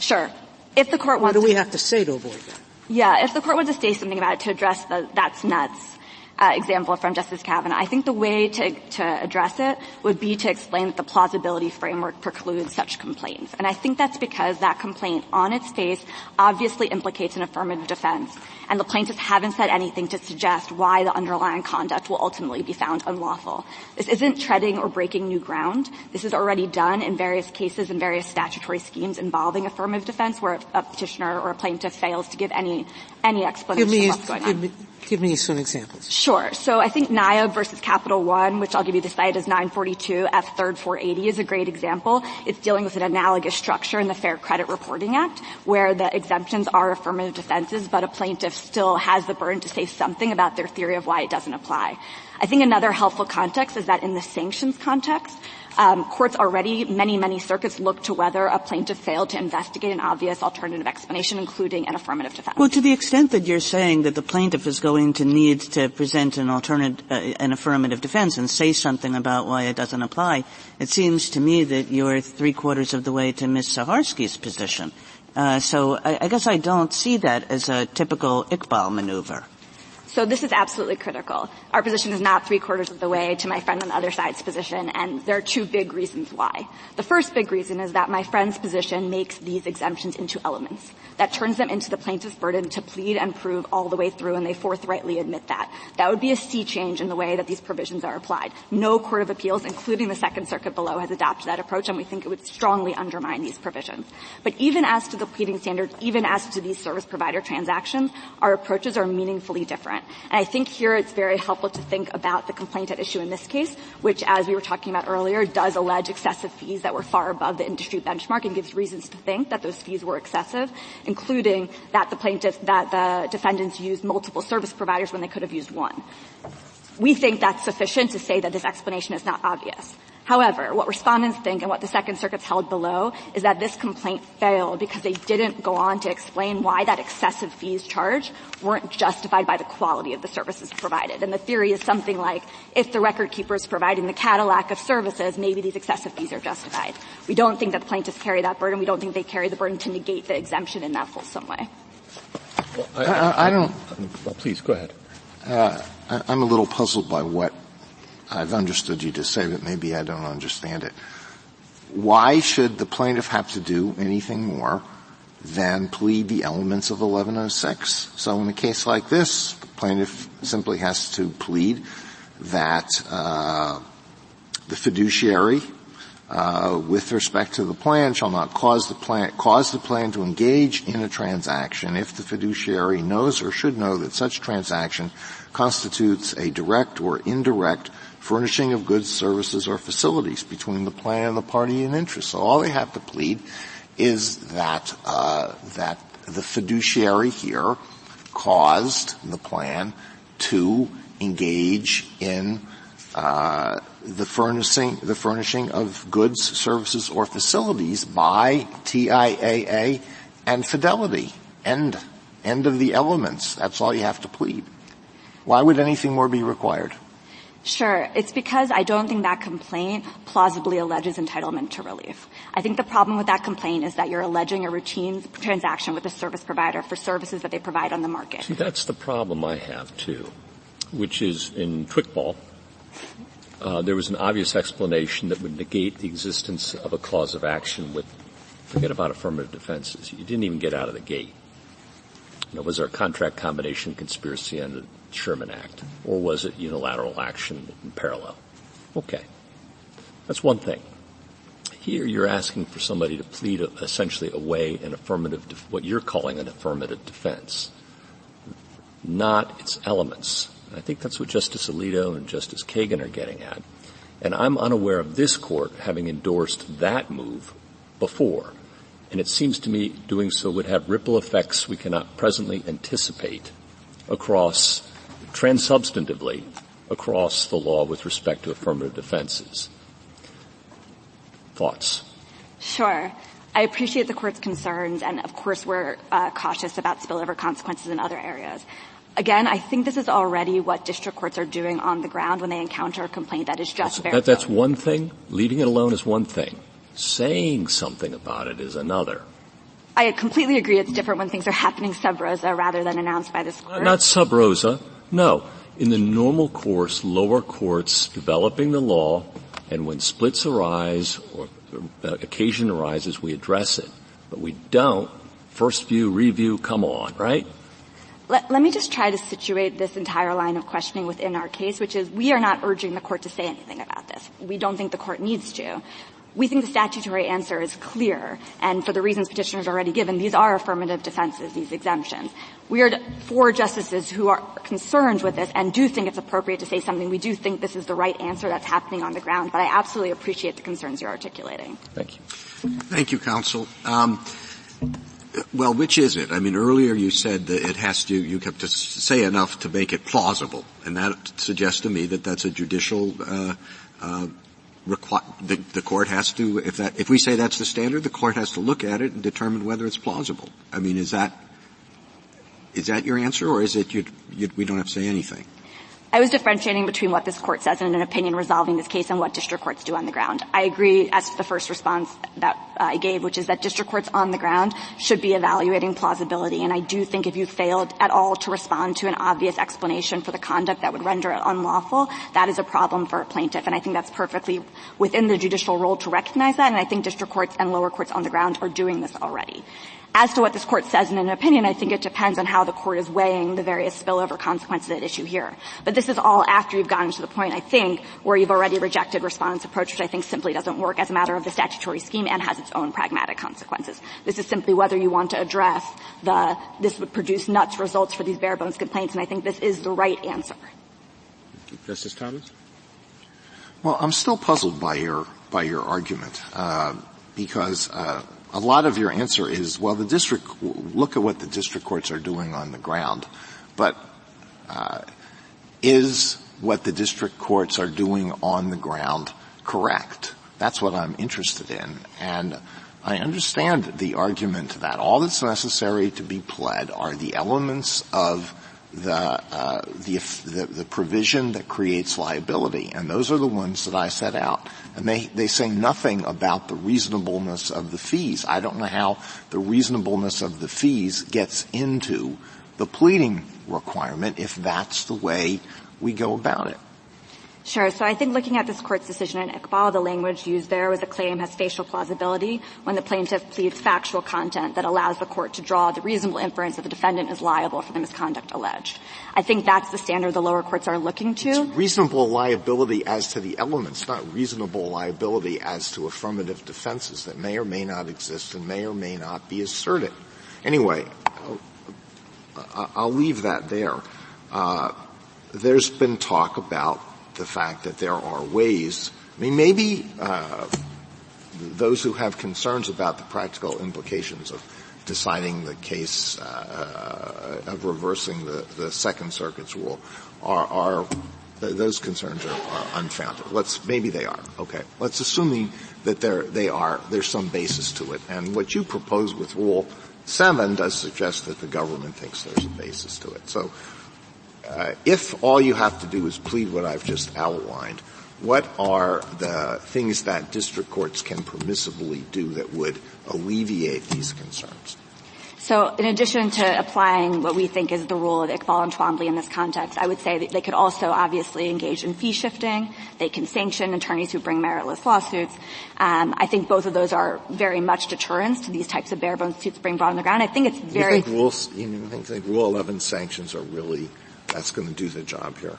Sure. If the Court wants what do we have to say to avoid that? Yeah, if the Court wants to say something about it to address the that's nuts example from Justice Kavanaugh, I think the way to address it would be to explain that the plausibility framework precludes such complaints. And I think that's because that complaint on its face obviously implicates an affirmative defense, and the plaintiffs haven't said anything to suggest why the underlying conduct will ultimately be found unlawful. This isn't treading or breaking new ground. This is already done in various cases and various statutory schemes involving affirmative defense where a petitioner or a plaintiff fails to give any explanation of what's going on. Give me some examples. Sure. So I think NIA versus Capital One, which I'll give you the site, is 942 F 3rd 480, is a great example. It's dealing with an analogous structure in the Fair Credit Reporting Act where the exemptions are affirmative defenses, but a plaintiff still has the burden to say something about their theory of why it doesn't apply. I think another helpful context is that in the sanctions context, courts already, many circuits look to whether a plaintiff failed to investigate an obvious alternative explanation, including an affirmative defense. Well, to the extent that you're saying that the plaintiff is going to need to present an affirmative defense and say something about why it doesn't apply, it seems to me that you're 3/4 of the way to Ms. Saharsky's position. So I guess I don't see that as a typical Iqbal maneuver. So this is absolutely critical. Our position is not 3/4 of the way to my friend on the other side's position, and there are two big reasons why. The first big reason is that my friend's position makes these exemptions into elements. That turns them into the plaintiff's burden to plead and prove all the way through, and they forthrightly admit that. That would be a sea change in the way that these provisions are applied. No court of appeals, including the Second Circuit below, has adopted that approach, and we think it would strongly undermine these provisions. But even as to the pleading standards, even as to these service provider transactions, our approaches are meaningfully different. And I think here it's very helpful to think about the complaint at issue in this case, which, as we were talking about earlier, does allege excessive fees that were far above the industry benchmark and gives reasons to think that those fees were excessive, including that the defendants used multiple service providers when they could have used one. We think that's sufficient to say that this explanation is not obvious. However, what respondents think and what the Second Circuit's held below is that this complaint failed because they didn't go on to explain why that excessive fees charged weren't justified by the quality of the services provided. And the theory is something like, if the record keeper is providing the Cadillac of services, maybe these excessive fees are justified. We don't think that the plaintiffs carry that burden. We don't think they carry the burden to negate the exemption in that fulsome way. Well, I don't. Well, please go ahead. I'm a little puzzled by what I've understood you to say, but maybe I don't understand it. Why should the plaintiff have to do anything more than plead the elements of 1106? So in a case like this, the plaintiff simply has to plead that the fiduciary with respect to the plan shall not cause the plan to engage in a transaction if the fiduciary knows or should know that such transaction constitutes a direct or indirect furnishing of goods, services, or facilities between the plan and the party in interest. So all they have to plead is that that the fiduciary here caused the plan to engage in the furnishing of goods, services, or facilities by TIAA and Fidelity. End of the elements. That's all you have to plead. Why would anything more be required? Sure. It's because I don't think that complaint plausibly alleges entitlement to relief. I think the problem with that complaint is that you're alleging a routine transaction with a service provider for services that they provide on the market. See, that's the problem I have, too, which is in Twickball, there was an obvious explanation that would negate the existence of a cause of action with, forget about affirmative defenses. You didn't even get out of the gate. Was there a contract combination conspiracy under the Sherman Act, or was it unilateral action in parallel? Okay. That's one thing. Here you're asking for somebody to plead essentially away an affirmative, what you're calling an affirmative defense, not its elements. I think that's what Justice Alito and Justice Kagan are getting at. And I'm unaware of this Court having endorsed that move before. And it seems to me doing so would have ripple effects we cannot presently anticipate across, transsubstantively, across the law with respect to affirmative defenses. Thoughts? Sure. I appreciate the Court's concerns, and of course we're cautious about spillover consequences in other areas. Again, I think this is already what district courts are doing on the ground when they encounter a complaint that is just that's one thing. Leaving it alone is one thing. Saying something about it is another. I completely agree it's different when things are happening sub rosa rather than announced by this Court. Not sub rosa. No. In the normal course, lower courts developing the law, and when splits arise or occasion arises, we address it. But we don't. First view, review, come on, right? Let me just try to situate this entire line of questioning within our case, which is we are not urging the Court to say anything about this. We don't think the Court needs to. We think the statutory answer is clear, and for the reasons Petitioners already given, these are affirmative defenses, these exemptions. We are four justices who are concerned with this and do think it's appropriate to say something. We do think this is the right answer that's happening on the ground, but I absolutely appreciate the concerns you're articulating. Thank you. Thank you, counsel. Well, which is it? I mean, earlier you said that it has to, you have to say enough to make it plausible, and that suggests to me that that's a judicial, the Court has to, if we say that's the standard, the Court has to look at it and determine whether it's plausible. I mean, is that your answer, or is it we don't have to say anything? I was differentiating between what this Court says in an opinion resolving this case and what district courts do on the ground. I agree as to the first response that I gave, which is that district courts on the ground should be evaluating plausibility. And I do think if you failed at all to respond to an obvious explanation for the conduct that would render it unlawful, that is a problem for a plaintiff. And I think that's perfectly within the judicial role to recognize that. And I think district courts and lower courts on the ground are doing this already. As to what this Court says in an opinion, I think it depends on how the Court is weighing the various spillover consequences at issue here. But this is all after you've gotten to the point, I think, where you've already rejected Respondent's approach, which I think simply doesn't work as a matter of the statutory scheme and has its own pragmatic consequences. This is simply whether you want to address this would produce nuts results for these bare-bones complaints, and I think this is the right answer. Justice Thomas? Well, I'm still puzzled by your argument, because a lot of your answer is, well, look at what the district courts are doing on the ground. But is what the district courts are doing on the ground correct? That's what I'm interested in. And I understand the argument that all that's necessary to be pled are the elements of the provision that creates liability, and those are the ones that I set out. And they say nothing about the reasonableness of the fees. I don't know how the reasonableness of the fees gets into the pleading requirement if that's the way we go about it. Sure. So I think looking at this Court's decision in Iqbal, the language used there was a claim has facial plausibility when the plaintiff pleads factual content that allows the Court to draw the reasonable inference that the defendant is liable for the misconduct alleged. I think that's the standard the lower courts are looking to. It's reasonable liability as to the elements, not reasonable liability as to affirmative defenses that may or may not exist and may or may not be asserted. Anyway, I'll leave that there. There's been talk about the fact that there are ways, maybe those who have concerns about the practical implications of deciding the case, of reversing the Second Circuit's rule those concerns are unfounded. Maybe they are. Okay. Let's assume that there's some basis to it. And what you propose with Rule 7 does suggest that the government thinks there's a basis to it. So, if all you have to do is plead what I've just outlined, what are the things that district courts can permissibly do that would alleviate these concerns? So in addition to applying what we think is the rule of Iqbal and Twombly in this context, I would say that they could also obviously engage in fee shifting. They can sanction attorneys who bring meritless lawsuits. I think both of those are very much deterrents to these types of bare-bones suits being brought on the ground. I think it's very... You think Rule 11 sanctions are really... that's going to do the job here?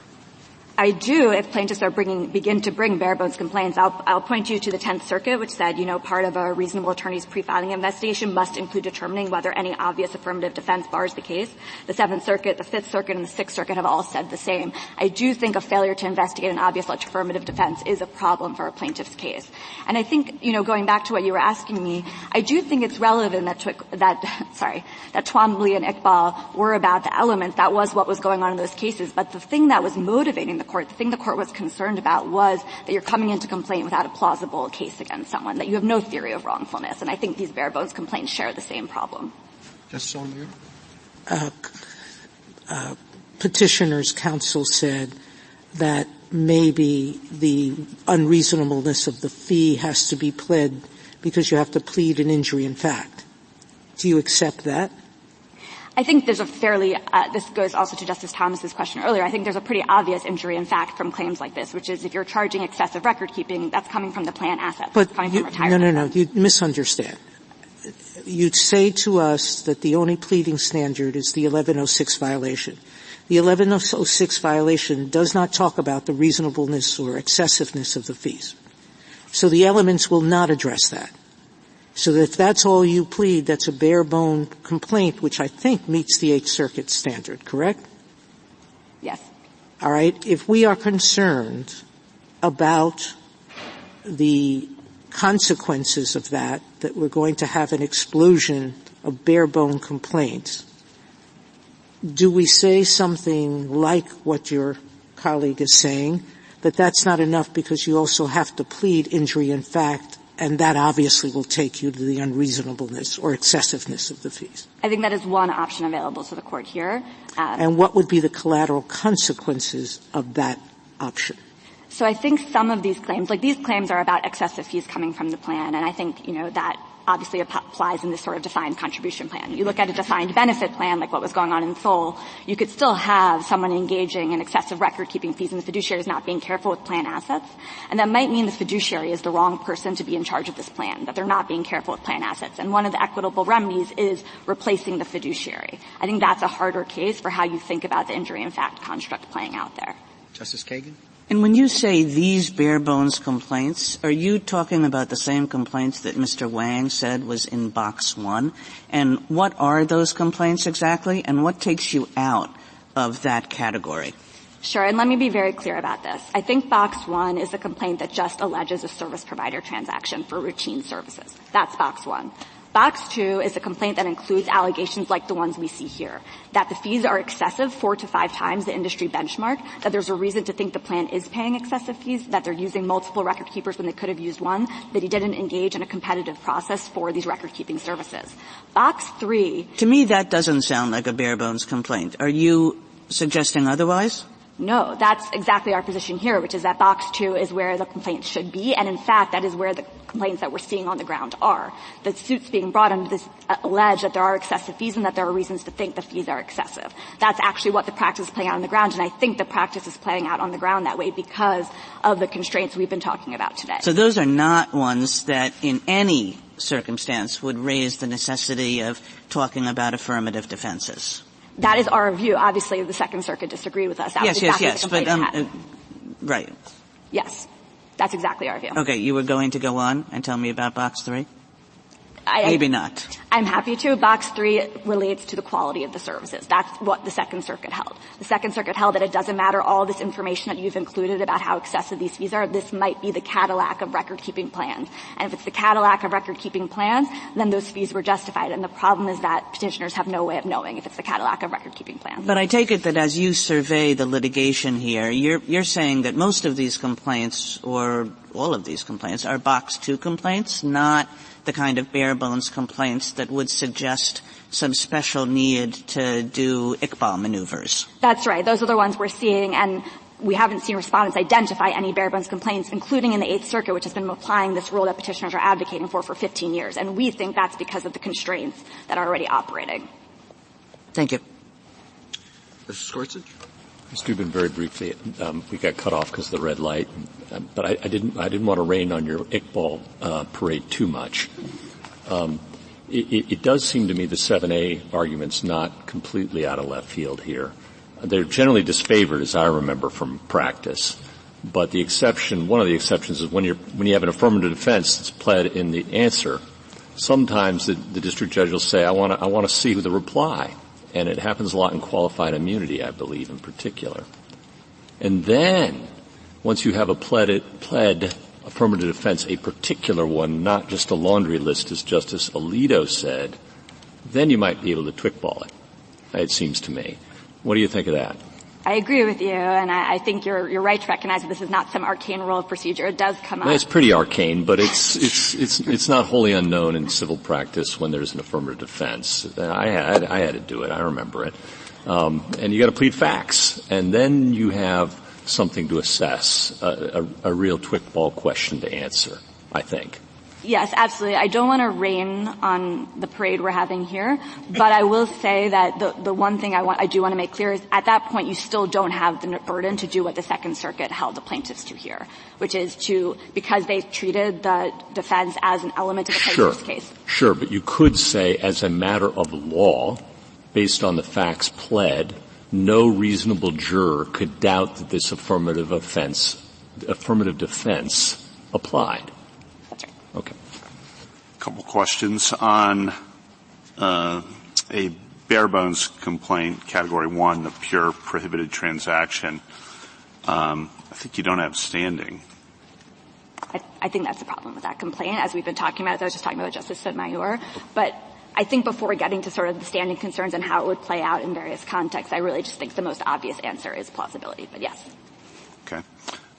I do if plaintiffs are begin to bring bare-bones complaints. I'll point you to the 10th Circuit, which said, part of a reasonable attorney's pre-filing investigation must include determining whether any obvious affirmative defense bars the case. The 7th Circuit, the 5th Circuit, and the 6th Circuit have all said the same. I do think a failure to investigate an obvious affirmative defense is a problem for a plaintiff's case. And I think, going back to what you were asking me, I do think it's relevant that Twombly and Iqbal were about the elements. That was what was going on in those cases. But the thing that was motivating the thing the Court was concerned about was that you're coming into complaint without a plausible case against someone, that you have no theory of wrongfulness. And I think these bare-bones complaints share the same problem. Justice Sotomayor? Petitioner's counsel said that maybe the unreasonableness of the fee has to be pled because you have to plead an injury in fact. Do you accept that? I think there's a fairly this goes also to Justice Thomas's question earlier. I think there's a pretty obvious injury in fact from claims like this, which is if you're charging excessive record keeping, that's coming from the plan assets. But coming from retirement. No. You misunderstand. You'd say to us that the only pleading standard is the 1106 violation. The 1106 violation does not talk about the reasonableness or excessiveness of the fees. So the elements will not address that. So if that's all you plead, that's a bare-bone complaint, which I think meets the 8th Circuit standard, correct? Yes. All right. If we are concerned about the consequences of that we're going to have an explosion of bare-bone complaints, do we say something like what your colleague is saying, that that's not enough because you also have to plead injury in fact, and that obviously will take you to the unreasonableness or excessiveness of the fees? I think that is one option available to the Court here. And what would be the collateral consequences of that option? So I think some of these claims, like these claims are about excessive fees coming from the plan, and I think, that obviously applies in this sort of defined contribution plan. You look at a defined benefit plan, like what was going on in Seoul, you could still have someone engaging in excessive record-keeping fees and the fiduciary is not being careful with plan assets. And that might mean the fiduciary is the wrong person to be in charge of this plan, that they're not being careful with plan assets. And one of the equitable remedies is replacing the fiduciary. I think that's a harder case for how you think about the injury in fact construct playing out there. Justice Kagan? And when you say these bare-bones complaints, are you talking about the same complaints that Mr. Wang said was in Box 1? And what are those complaints exactly, and what takes you out of that category? Sure, and let me be very clear about this. I think Box 1 is a complaint that just alleges a service provider transaction for routine services. That's Box 1. Box 2 is a complaint that includes allegations like the ones we see here, that the fees are excessive 4 to 5 times the industry benchmark, that there's a reason to think the plan is paying excessive fees, that they're using multiple record keepers when they could have used one, that he didn't engage in a competitive process for these record-keeping services. Box 3... To me, that doesn't sound like a bare-bones complaint. Are you suggesting otherwise? No, that's exactly our position here, which is that box 2 is where the complaints should be, and in fact, that is where the complaints that we're seeing on the ground are. The suits being brought under this allege that there are excessive fees and that there are reasons to think the fees are excessive. That's actually what the practice is playing out on the ground, and I think the practice is playing out on the ground that way because of the constraints we've been talking about today. So those are not ones that in any circumstance would raise the necessity of talking about affirmative defenses. That is our view. Obviously, the Second Circuit disagreed with us. That was exactly yes. But right. Yes, that's exactly our view. Okay, you were going to go on and tell me about box 3? Maybe not. I'm happy to. Box 3 relates to the quality of the services. That's what the Second Circuit held. The Second Circuit held that it doesn't matter all this information that you've included about how excessive these fees are. This might be the Cadillac of record-keeping plans. And if it's the Cadillac of record-keeping plans, then those fees were justified. And the problem is that petitioners have no way of knowing if it's the Cadillac of record-keeping plans. But I take it that as you survey the litigation here, you're saying that most of these complaints, or all of these complaints, are box 2 complaints, not the kind of bare-bones complaints that would suggest some special need to do Iqbal maneuvers. That's right. Those are the ones we're seeing, and we haven't seen respondents identify any bare-bones complaints, including in the Eighth Circuit, which has been applying this rule that petitioners are advocating for 15 years. And we think that's because of the constraints that are already operating. Thank you. Mr. Gorsuch? Mr. Dubin, very briefly, we got cut off because of the red light, but I didn't want to rain on your Iqbal parade too much. It does seem to me the 7A argument's not completely out of left field here. They're generally disfavored, as I remember from practice. But the exception, one of the exceptions, is when you have an affirmative defense that's pled in the answer. Sometimes the district judge will say, I want to see the reply. And it happens a lot in qualified immunity, I believe, in particular. And then, once you have a pled affirmative defense, a particular one, not just a laundry list, as Justice Alito said, then you might be able to Iqbal it seems to me. What do you think of that? I agree with you, and I think you're right to recognize that this is not some arcane rule of procedure. It does come up. It's pretty arcane, but it's not wholly unknown in civil practice when there's an affirmative defense. I had to do it. I remember it. And you got to plead facts, and then you have something to assess, a real Iqbal question to answer, I think. Yes, absolutely. I don't want to rain on the parade we're having here, but I will say that the one thing I do want to make clear is at that point you still don't have the burden to do what the Second Circuit held the plaintiffs to here, which is because they treated the defense as an element of the plaintiff's case. Sure, but you could say as a matter of law, based on the facts pled, no reasonable juror could doubt that this affirmative defense applied. Okay. A couple questions on a bare-bones complaint, Category 1, the pure prohibited transaction. I think you don't have standing. I think that's the problem with that complaint, as we've been talking about. I was just talking about Justice Sotomayor. But I think before getting to sort of the standing concerns and how it would play out in various contexts, I really just think the most obvious answer is plausibility. But yes. Okay.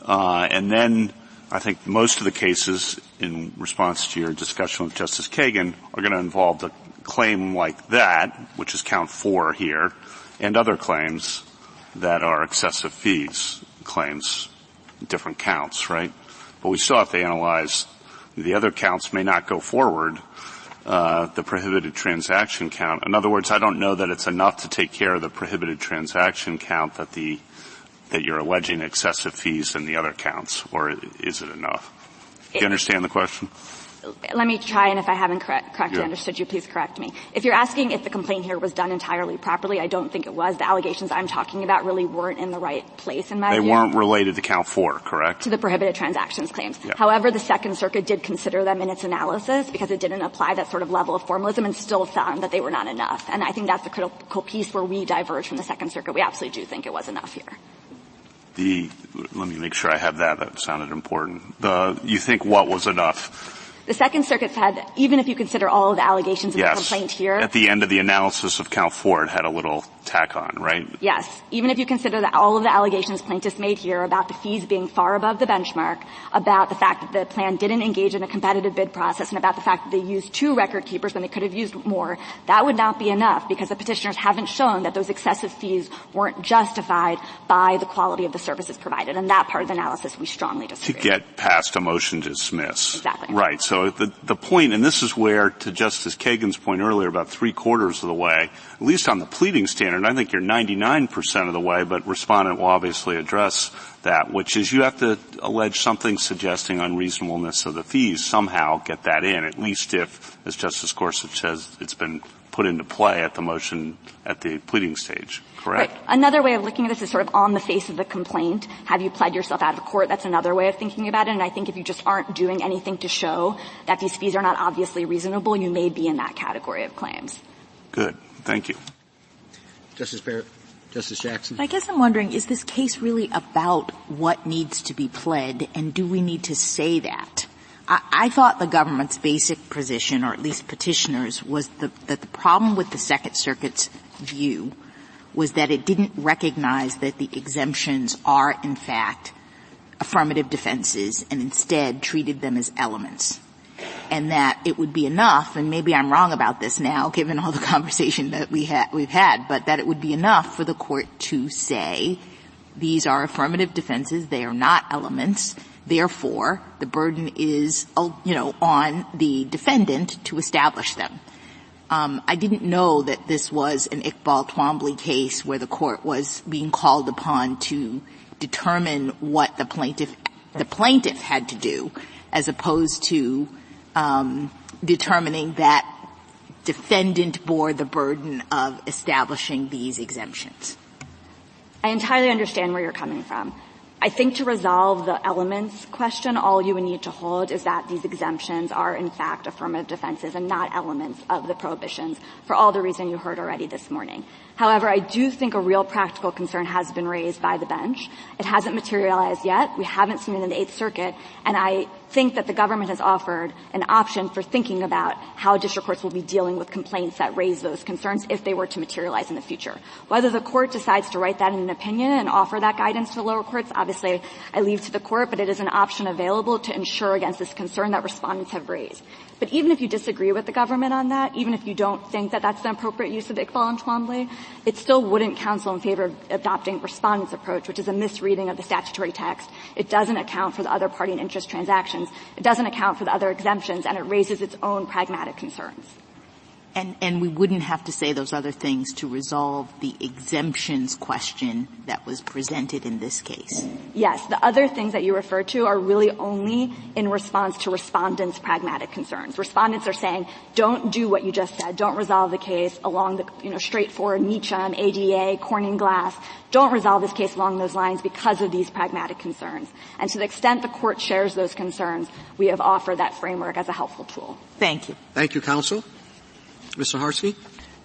And then I think most of the cases, in response to your discussion with Justice Kagan, are going to involve a claim like that, which is count 4 here, and other claims that are excessive fees claims, different counts, right? But we still have to analyze the other counts may not go forward, the prohibited transaction count. In other words, I don't know that it's enough to take care of the prohibited transaction count that you're alleging excessive fees in the other counts, or is it enough? Do you understand the question? Let me try, and if I haven't correctly understood you, please correct me. If you're asking if the complaint here was done entirely properly, I don't think it was. The allegations I'm talking about really weren't in the right place in my view. They weren't related to count 4, correct? To the prohibited transactions claims. Yeah. However, the Second Circuit did consider them in its analysis because it didn't apply that sort of level of formalism and still found that they were not enough. And I think that's the critical piece where we diverge from the Second Circuit. We absolutely do think it was enough here. Let me make sure I have that. That sounded important. You think what was enough? The Second Circuit said even if you consider all of the allegations in the complaint here. At the end of the analysis of count 4, it had a little tack on, right? Yes. Even if you consider all of the allegations plaintiffs made here about the fees being far above the benchmark, about the fact that the plan didn't engage in a competitive bid process, and about the fact that they used 2 record keepers when they could have used more, that would not be enough because the petitioners haven't shown that those excessive fees weren't justified by the quality of the services provided. And that part of the analysis we strongly disagree. To get past a motion to dismiss. Exactly. Right. So the point, and this is where, to Justice Kagan's point earlier, about 3/4 of the way, at least on the pleading standard, I think you're 99% of the way, but Respondent will obviously address that, which is you have to allege something suggesting unreasonableness of the fees, somehow get that in, at least if, as Justice Gorsuch says, it's been put into play at the motion at the pleading stage. Correct? Right. Another way of looking at this is sort of on the face of the complaint. Have you pled yourself out of court? That's another way of thinking about it. And I think if you just aren't doing anything to show that these fees are not obviously reasonable, you may be in that category of claims. Good. Thank you. Justice Barrett. Justice Jackson. I guess I'm wondering, is this case really about what needs to be pled, and do we need to say that? I thought the government's basic position, or at least petitioners, was that the problem with the Second Circuit's view was that it didn't recognize that the exemptions are, in fact, affirmative defenses and instead treated them as elements. And that it would be enough, and maybe I'm wrong about this now, given all the conversation that we've had, but that it would be enough for the court to say these are affirmative defenses, they are not elements, therefore the burden is, on the defendant to establish them. I didn't know that this was an Iqbal Twombly case where the court was being called upon to determine what the plaintiff had to do, as opposed to determining that defendant bore the burden of establishing these exemptions. I entirely understand where you're coming from. I think to resolve the elements question, all you would need to hold is that these exemptions are, in fact, affirmative defenses and not elements of the prohibitions for all the reason you heard already this morning. However, I do think a real practical concern has been raised by the bench. It hasn't materialized yet. We haven't seen it in the Eighth Circuit. And I think that the government has offered an option for thinking about how district courts will be dealing with complaints that raise those concerns if they were to materialize in the future. Whether the court decides to write that in an opinion and offer that guidance to the lower courts, obviously I leave to the court, but it is an option available to ensure against this concern that respondents have raised. But even if you disagree with the government on that, even if you don't think that that's the appropriate use of Iqbal and Twombly, it still wouldn't counsel in favor of adopting respondents' approach, which is a misreading of the statutory text. It doesn't account for the other party and interest transactions. It doesn't account for the other exemptions, and it raises its own pragmatic concerns. And we wouldn't have to say those other things to resolve the exemptions question that was presented in this case. Yes. The other things that you referred to are really only in response to respondents' pragmatic concerns. Respondents are saying, don't do what you just said. Don't resolve the case along the, straightforward Meacham, ADA, Corning Glass. Don't resolve this case along those lines because of these pragmatic concerns. And to the extent the court shares those concerns, we have offered that framework as a helpful tool. Thank you. Thank you, counsel. Ms. Saharsky?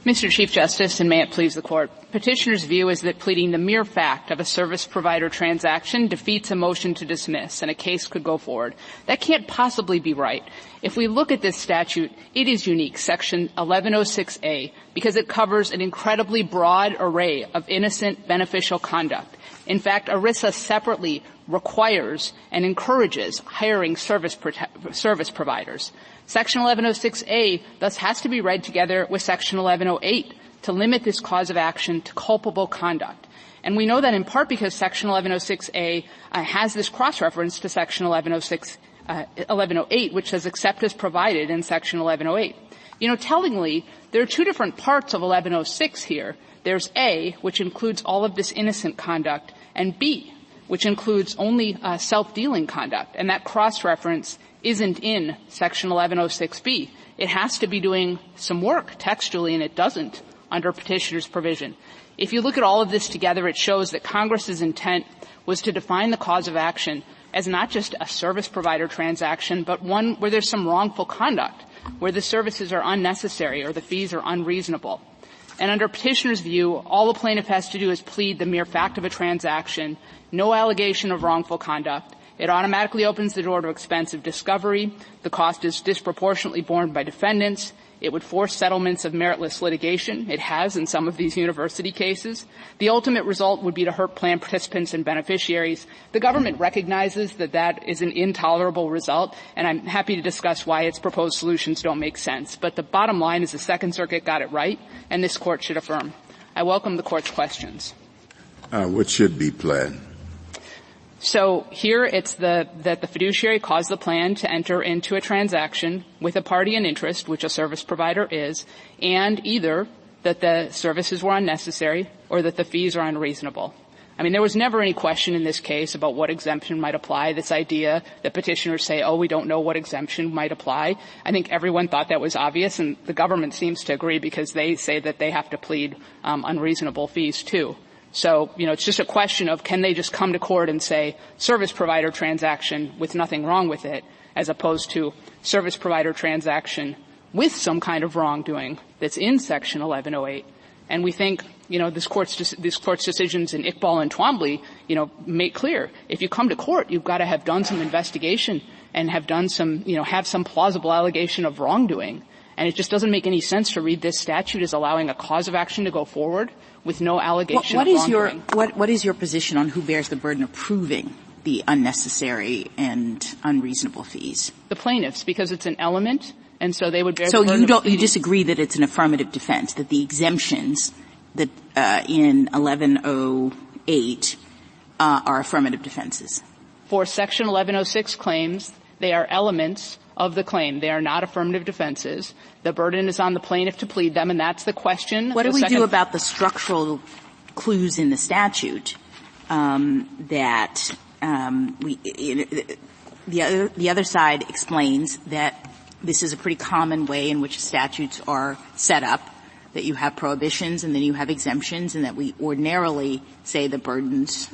Mr. Chief Justice, and may it please the Court, Petitioner's view is that pleading the mere fact of a service provider transaction defeats a motion to dismiss and a case could go forward. That can't possibly be right. If we look at this statute, it is unique, Section 1106A, because it covers an incredibly broad array of innocent beneficial conduct. In fact, ERISA separately requires and encourages hiring service providers. Section 1106A thus has to be read together with Section 1108 to limit this cause of action to culpable conduct. And we know that in part because Section 1106A has this cross-reference to Section 1108, which says except as provided in Section 1108. Tellingly, there are two different parts of 1106 here. There's A, which includes all of this innocent conduct, and B, which includes only self-dealing conduct. And that cross-reference isn't in Section 1106B. It has to be doing some work textually, and it doesn't under Petitioner's provision. If you look at all of this together, it shows that Congress's intent was to define the cause of action as not just a service provider transaction, but one where there's some wrongful conduct, where the services are unnecessary or the fees are unreasonable. And under Petitioner's view, all the plaintiff has to do is plead the mere fact of a transaction, no allegation of wrongful conduct, It automatically opens the door to expensive discovery. The cost is disproportionately borne by defendants. It would force settlements of meritless litigation. It has in some of these university cases. The ultimate result would be to hurt plan participants and beneficiaries. The government recognizes that that is an intolerable result, and I'm happy to discuss why its proposed solutions don't make sense. But the bottom line is the Second Circuit got it right, and this Court should affirm. I welcome the Court's questions. What should be pled? So here it's that the fiduciary caused the plan to enter into a transaction with a party in interest, which a service provider is, and either that the services were unnecessary or that the fees are unreasonable. I mean, there was never any question in this case about what exemption might apply. This idea that petitioners say, oh, we don't know what exemption might apply. I think everyone thought that was obvious, and the government seems to agree because they say that they have to plead unreasonable fees too. So, it's just a question of can they just come to court and say service provider transaction with nothing wrong with it, as opposed to service provider transaction with some kind of wrongdoing that's in Section 1108. And we think, this court's decisions in Iqbal and Twombly, make clear if you come to court, you've got to have done some investigation and have done some, have some plausible allegation of wrongdoing. And it just doesn't make any sense to read this statute as allowing a cause of action to go forward with no allegation of wrongdoing. What is your position on who bears the burden of proving the unnecessary and unreasonable fees? The plaintiffs, because it's an element, and so they would bear the burden. So you disagree that it's an affirmative defense, that the exemptions that in 1108 are affirmative defenses? For Section 1106 claims, they are elements of the claim. They are not affirmative defenses. The burden is on the plaintiff to plead them, and that's the question. What do we do about the structural clues in the statute that the other side explains that this is a pretty common way in which statutes are set up, that you have prohibitions and then you have exemptions, and that we ordinarily say the burdens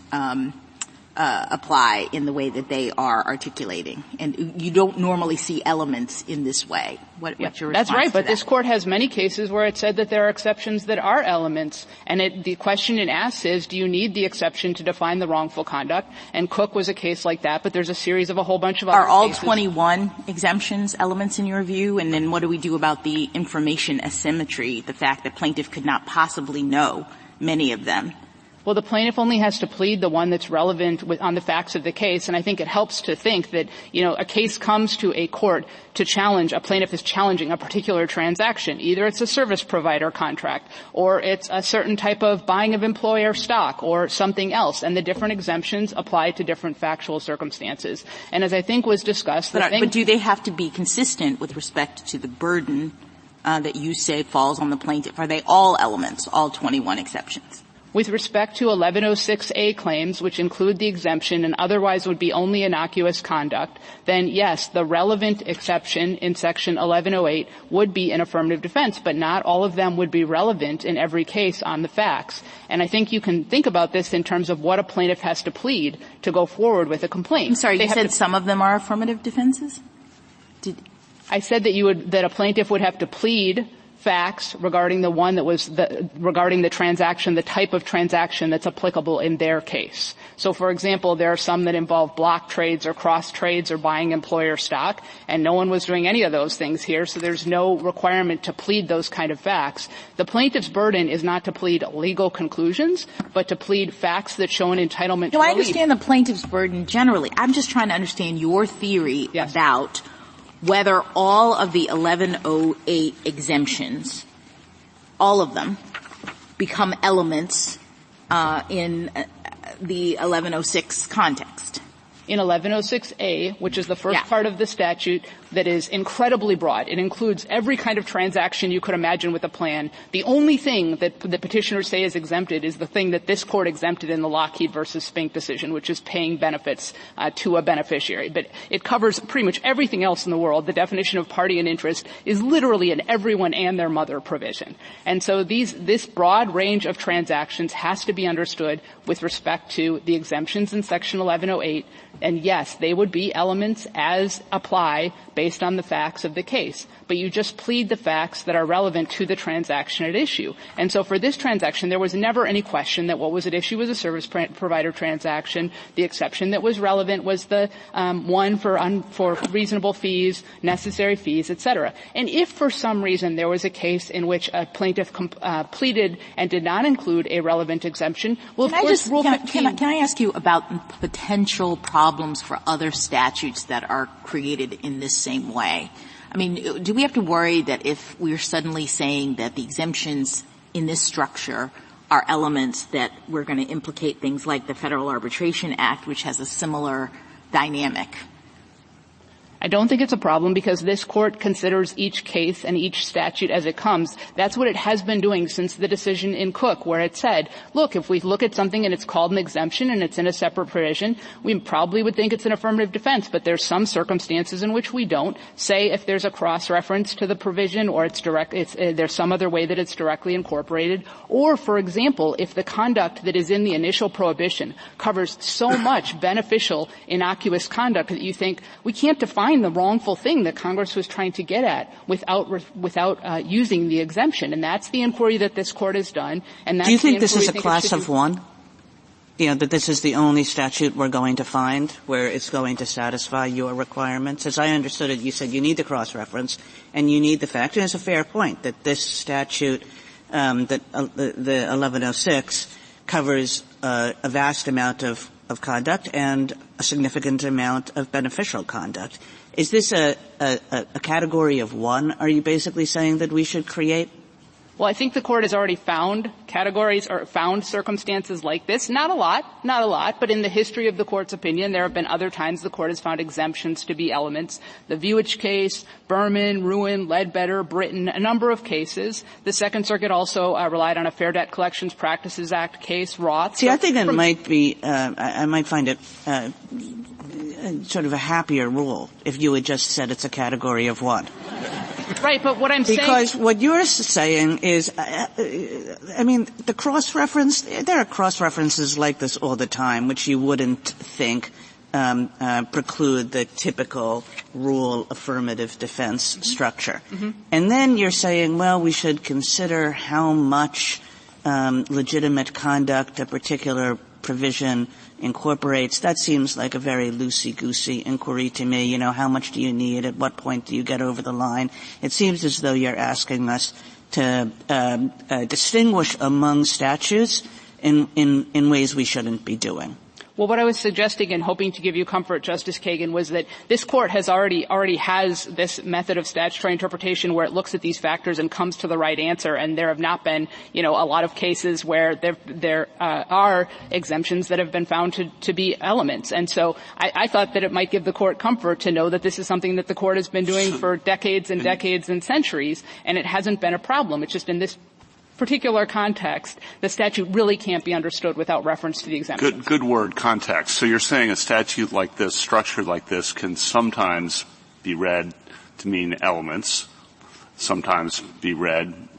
apply in the way that they are articulating. And you don't normally see elements in this way. What's your response That's right, to but that? this Court has many cases where it said that there are exceptions that are elements. And the question it asks is, do you need the exception to define the wrongful conduct? And Cook was a case like that, but there's a series of a whole bunch of other cases. Are all cases. 21 exemptions elements in your view? And then what do we do about the information asymmetry, the fact that plaintiff could not possibly know many of them? Well, the plaintiff only has to plead the one that's relevant on the facts of the case, and I think it helps to think that, a case comes to a court to challenge, a plaintiff is challenging a particular transaction. Either it's a service provider contract, or it's a certain type of buying of employer stock, or something else, and the different exemptions apply to different factual circumstances. And as I think was discussed, but do they have to be consistent with respect to the burden that you say falls on the plaintiff? Are they all elements, all 21 exceptions? With respect to 1106A claims, which include the exemption and otherwise would be only innocuous conduct, then yes, the relevant exception in Section 1108 would be an affirmative defense, but not all of them would be relevant in every case on the facts. And I think you can think about this in terms of what a plaintiff has to plead to go forward with a complaint. I'm sorry, you said some of them are affirmative defenses? I said that a plaintiff would have to plead facts regarding the one that was regarding the transaction, the type of transaction that's applicable in their case. So, for example, there are some that involve block trades or cross trades or buying employer stock, and no one was doing any of those things here, so there's no requirement to plead those kind of facts. The plaintiff's burden is not to plead legal conclusions, but to plead facts that show an entitlement to relief. I understand the plaintiff's burden generally. I'm just trying to understand your theory about whether all of the 1108 exemptions, all of them, become elements in the 1106 context. In 1106A, which is the first part of the statute that is incredibly broad. It includes every kind of transaction you could imagine with a plan. The only thing that the petitioners say is exempted is the thing that this Court exempted in the Lockheed versus Spink decision, which is paying benefits to a beneficiary. But it covers pretty much everything else in the world. The definition of party and interest is literally an everyone and their mother provision. And so this broad range of transactions has to be understood with respect to the exemptions in Section 1108, And yes, they would be elements as apply based on the facts of the case. But you just plead the facts that are relevant to the transaction at issue. And so for this transaction, there was never any question that what was at issue was a service provider transaction. The exception that was relevant was the one for reasonable fees, necessary fees, et cetera. And if for some reason there was a case in which a plaintiff pleaded and did not include a relevant exemption, well, of course, Rule 15. Can I ask you about potential problems for other statutes that are created in this same way? I mean, do we have to worry that if we're suddenly saying that the exemptions in this structure are elements that we're going to implicate things like the Federal Arbitration Act, which has a similar dynamic? I don't think it's a problem because this Court considers each case and each statute as it comes. That's what it has been doing since the decision in Cook, where it said, look, if we look at something and it's called an exemption and it's in a separate provision, we probably would think it's an affirmative defense, but there's some circumstances in which we don't. Say if there's a cross-reference to the provision or there's some other way that it's directly incorporated. Or, for example, if the conduct that is in the initial prohibition covers so much beneficial, innocuous conduct that you think we can't define the wrongful thing that Congress was trying to get at without using the exemption. And that's the inquiry that this Court has done. And that's Do you think this is a class of one? You know, that this is the only statute we're going to find where it's going to satisfy your requirements? As I understood it, you said you need the cross-reference and you need the fact, and it's a fair point, that this statute, the 1106, covers a vast amount of conduct and a significant amount of beneficial conduct. Is this a category of one, are you basically saying, that we should create? Well, I think the Court has already found categories or found circumstances like this. Not a lot, but in the history of the Court's opinion, there have been other times the Court has found exemptions to be elements. The Vuitch case, Berman, Ruin, Ledbetter, Britton, a number of cases. The Second Circuit also relied on a Fair Debt Collections Practices Act case, Roth. See, I think it might be, I might find it sort of a happier rule if you had just said it's a category of one. Right, but what I'm saying... Because what you're saying is, I mean, the cross-reference, there are cross-references like this all the time, which you wouldn't think preclude the typical rule affirmative defense structure. Mm-hmm. And then you're saying, well, we should consider how much legitimate conduct a particular provision incorporates. That seems like a very loosey-goosey inquiry to me. You know, how much do you need? At what point do you get over the line? It seems as though you're asking us to distinguish among statutes in ways we shouldn't be doing. Well, what I was suggesting and hoping to give you comfort, Justice Kagan, was that this Court has already has this method of statutory interpretation where it looks at these factors and comes to the right answer, and there have not been, a lot of cases where there are exemptions that have been found to be elements. And so I thought that it might give the Court comfort to know that this is something that the Court has been doing for decades and decades and centuries, and it hasn't been a problem. It's just in this particular context, the statute really can't be understood without reference to the exemptions. Good word, context. So you're saying a statute like this, structured like this, can sometimes be read to mean elements, sometimes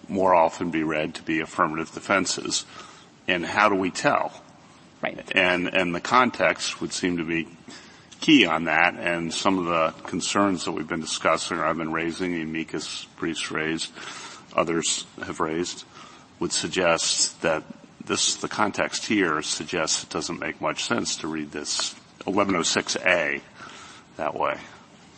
more often be read to be affirmative defenses. And how do we tell? Right. And the context would seem to be key on that, and some of the concerns that we've been discussing or I've been raising, the amicus briefs raised, others have raised, would suggest that the context here suggests it doesn't make much sense to read this 1106A that way.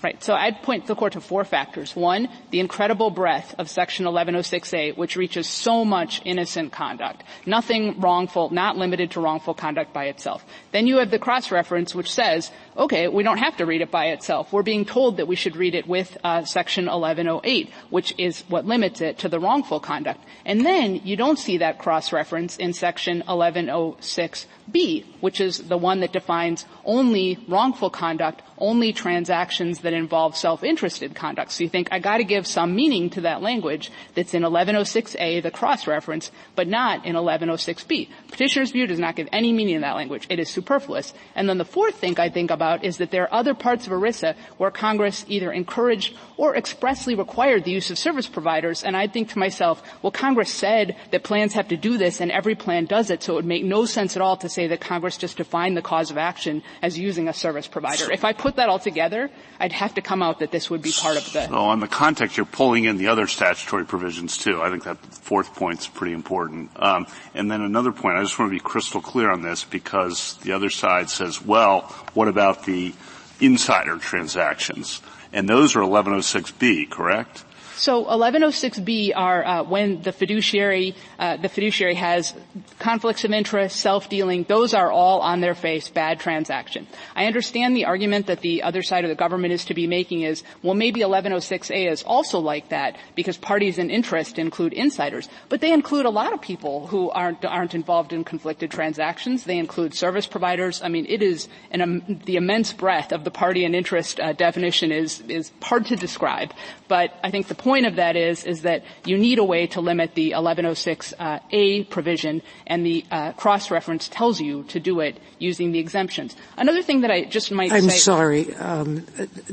Right. So I'd point the Court to four factors. One, the incredible breadth of Section 1106A, which reaches so much innocent conduct. Nothing wrongful, not limited to wrongful conduct by itself. Then you have the cross-reference, which says, okay, we don't have to read it by itself. We're being told that we should read it with Section 1108, which is what limits it to the wrongful conduct. And then you don't see that cross-reference in Section 1106B, which is the one that defines only wrongful conduct, only transactions that involve self-interested conduct. So you think, I got to give some meaning to that language that's in 1106A, the cross-reference, but not in 1106B. Petitioner's view does not give any meaning to that language. It is superfluous. And then the fourth thing I think about about is that there are other parts of ERISA where Congress either encouraged or expressly required the use of service providers. And I think to myself, well, Congress said that plans have to do this and every plan does it, so it would make no sense at all to say that Congress just defined the cause of action as using a service provider. If I put that all together, I'd have to come out that this would be part of the... So on the context, you're pulling in the other statutory provisions too. I think that fourth point's pretty important. And then another point, I just want to be crystal clear on this because the other side says, well, what about the insider transactions? And those are 1106B, correct? So 1106B are when the fiduciary has conflicts of interest, self-dealing. Those are all on their face bad transaction. I understand the argument that the other side of the government is to be making is, well, maybe 1106A is also like that because parties in interest include insiders, but they include a lot of people who aren't involved in conflicted transactions. They include service providers. I mean, it is the immense breadth of the party and interest definition is hard to describe, but I think the point of that is that you need a way to limit the 1106A provision, and the cross-reference tells you to do it using the exemptions. Another thing that I just might say... I'm sorry.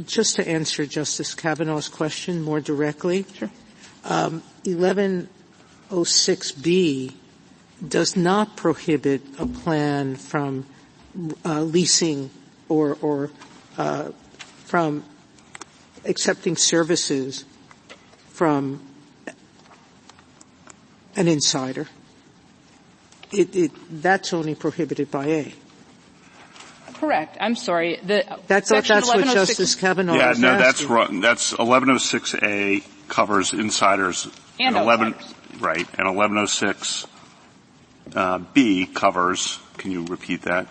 Just to answer Justice Kavanaugh's question more directly. Sure. 1106B does not prohibit a plan from leasing or from accepting services from an insider. That's only prohibited by A. Correct. I'm sorry. That's what Justice Kavanaugh was asking. That's wrong. That's 1106A covers insiders and outsiders. Right, and 1106B covers. Can you repeat that?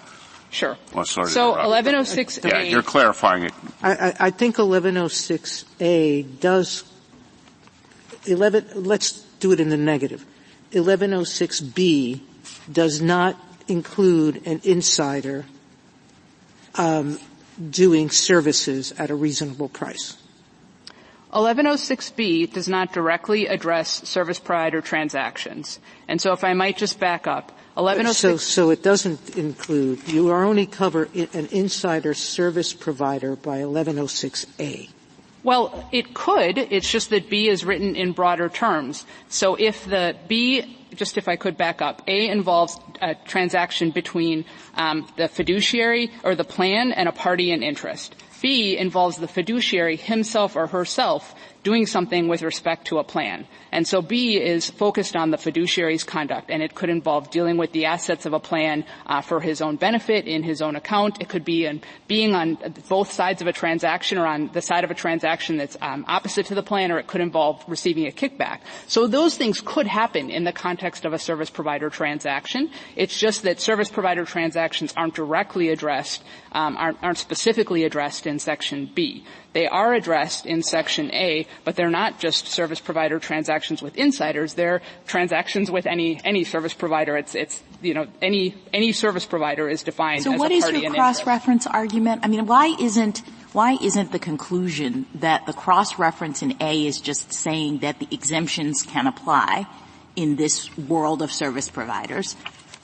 Sure. Well, sorry. So 1106A. Yeah, you're clarifying it. I think 1106A does. Let's do it in the negative. 1106B does not include an insider doing services at a reasonable price. 1106B does not directly address service provider transactions. And so if I might just back up, 1106... So it doesn't include, you are only cover an insider service provider by 1106A. Well, it could. It's just that B is written in broader terms. So if the B, just if I could back up, A involves a transaction between the fiduciary or the plan and a party in interest. B involves the fiduciary himself or herself doing something with respect to a plan. And so B is focused on the fiduciary's conduct, and it could involve dealing with the assets of a plan for his own benefit in his own account. It could be being on both sides of a transaction or on the side of a transaction that's opposite to the plan, or it could involve receiving a kickback. So those things could happen in the context of a service provider transaction. It's just that service provider transactions aren't directly addressed, aren't specifically addressed in Section B. They are addressed in Section A, but they're not just service provider transactions with insiders. They're transactions with any service provider. It's any service provider is defined as a party in interest. So what is your cross-reference argument? I mean, why isn't the conclusion that the cross-reference in A is just saying that the exemptions can apply in this world of service providers,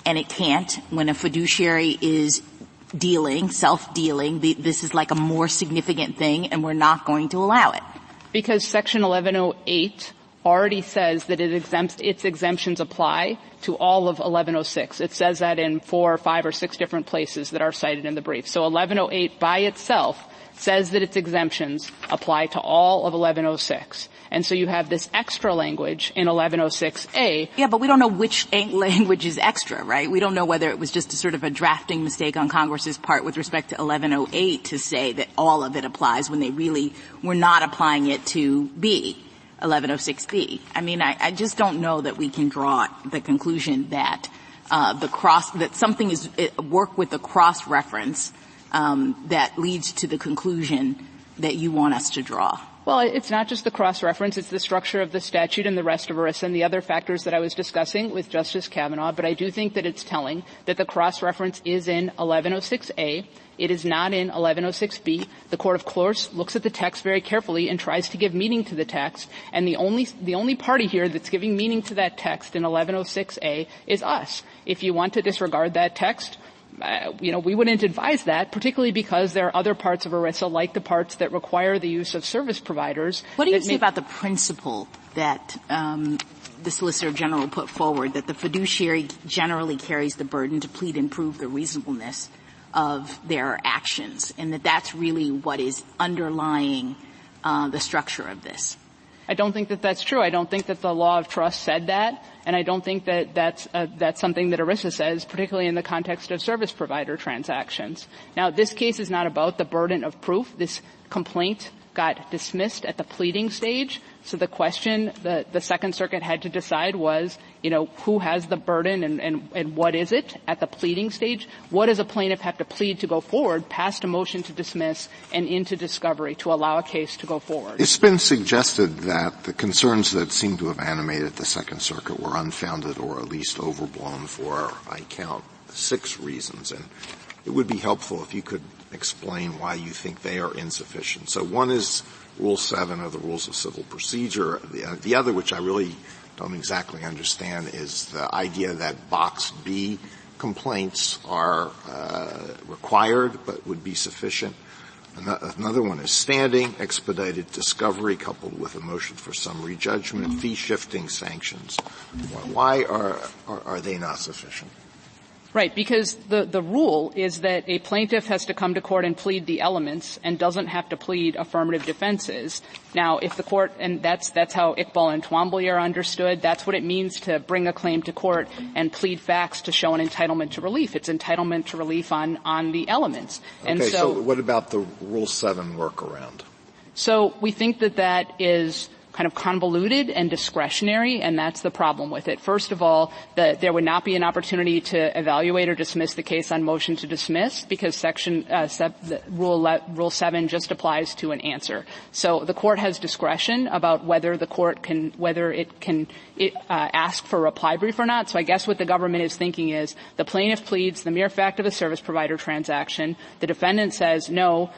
and it can't when a fiduciary is self-dealing, this is like a more significant thing, and we're not going to allow it? Because Section 1108 already says that its exemptions apply to all of 1106. It says that in 4, 5, or 6 different places that are cited in the brief. So 1108 by itself says that its exemptions apply to all of 1106. And so you have this extra language in 1106A. Yeah, but we don't know which language is extra, right? We don't know whether it was just a sort of a drafting mistake on Congress's part with respect to 1108 to say that all of it applies when they really were not applying it to B, 1106B. I mean, I just don't know that we can draw the conclusion that that something is work with the cross-reference that leads to the conclusion that you want us to draw. Well, it's not just the cross-reference. It's the structure of the statute and the rest of ERISA and the other factors that I was discussing with Justice Kavanaugh. But I do think that it's telling that the cross-reference is in 1106A. It is not in 1106B. The Court, of course, looks at the text very carefully and tries to give meaning to the text. And the only party here that's giving meaning to that text in 1106A is us. If you want to disregard that text, we wouldn't advise that, particularly because there are other parts of ERISA, like the parts that require the use of service providers. What do you say about the principle that the Solicitor General put forward, that the fiduciary generally carries the burden to plead and prove the reasonableness of their actions, and that that's really what is underlying the structure of this? I don't think that that's true. I don't think that the law of trust said that, and I don't think that that's something that ERISA says, particularly in the context of service provider transactions. Now, this case is not about the burden of proof. This complaint got dismissed at the pleading stage. So the question the Second Circuit had to decide was, who has the burden and what is it at the pleading stage? What does a plaintiff have to plead to go forward past a motion to dismiss and into discovery to allow a case to go forward? It's been suggested that the concerns that seem to have animated the Second Circuit were unfounded or at least overblown for, I count, 6 reasons. And it would be helpful if you could explain why you think they are insufficient. So one is Rule 7 of the Rules of Civil Procedure. The other, which I really don't exactly understand, is the idea that Box B complaints are required but would be sufficient. Another one is standing, expedited discovery coupled with a motion for summary judgment, fee-shifting sanctions. Why are they not sufficient? Right, because the rule is that a plaintiff has to come to court and plead the elements and doesn't have to plead affirmative defenses. Now, if the court, and that's how Iqbal and Twombly are understood, that's what it means to bring a claim to court and plead facts to show an entitlement to relief. It's entitlement to relief on the elements. And okay, so what about the Rule 7 workaround? So we think that is kind of convoluted and discretionary, and that's the problem with it. First of all, there would not be an opportunity to evaluate or dismiss the case on motion to dismiss because Rule 7 just applies to an answer. So the court has discretion about whether it can ask for a reply brief or not. So I guess what the government is thinking is the plaintiff pleads the mere fact of a service provider transaction. The defendant says, no,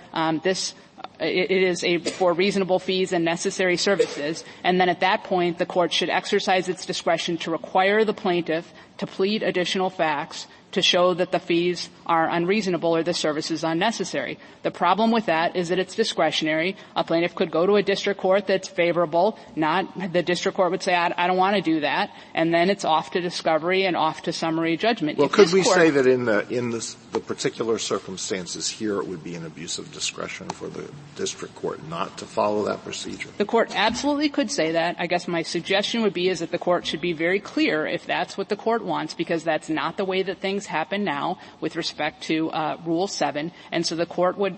it is for reasonable fees and necessary services, and then at that point the court should exercise its discretion to require the plaintiff to plead additional facts to show that the fees are unreasonable or the service is unnecessary. The problem with that is that it's discretionary. A plaintiff could go to a district court that's favorable. The district court would say, I don't want to do that, and then it's off to discovery and off to summary judgment. Well, could we say that in the particular circumstances here it would be an abuse of discretion for the district court not to follow that procedure? The court absolutely could say that. I guess my suggestion would be is that the court should be very clear if that's what the court wants, because that's not the way that things happen now with respect to Rule 7. And so the court would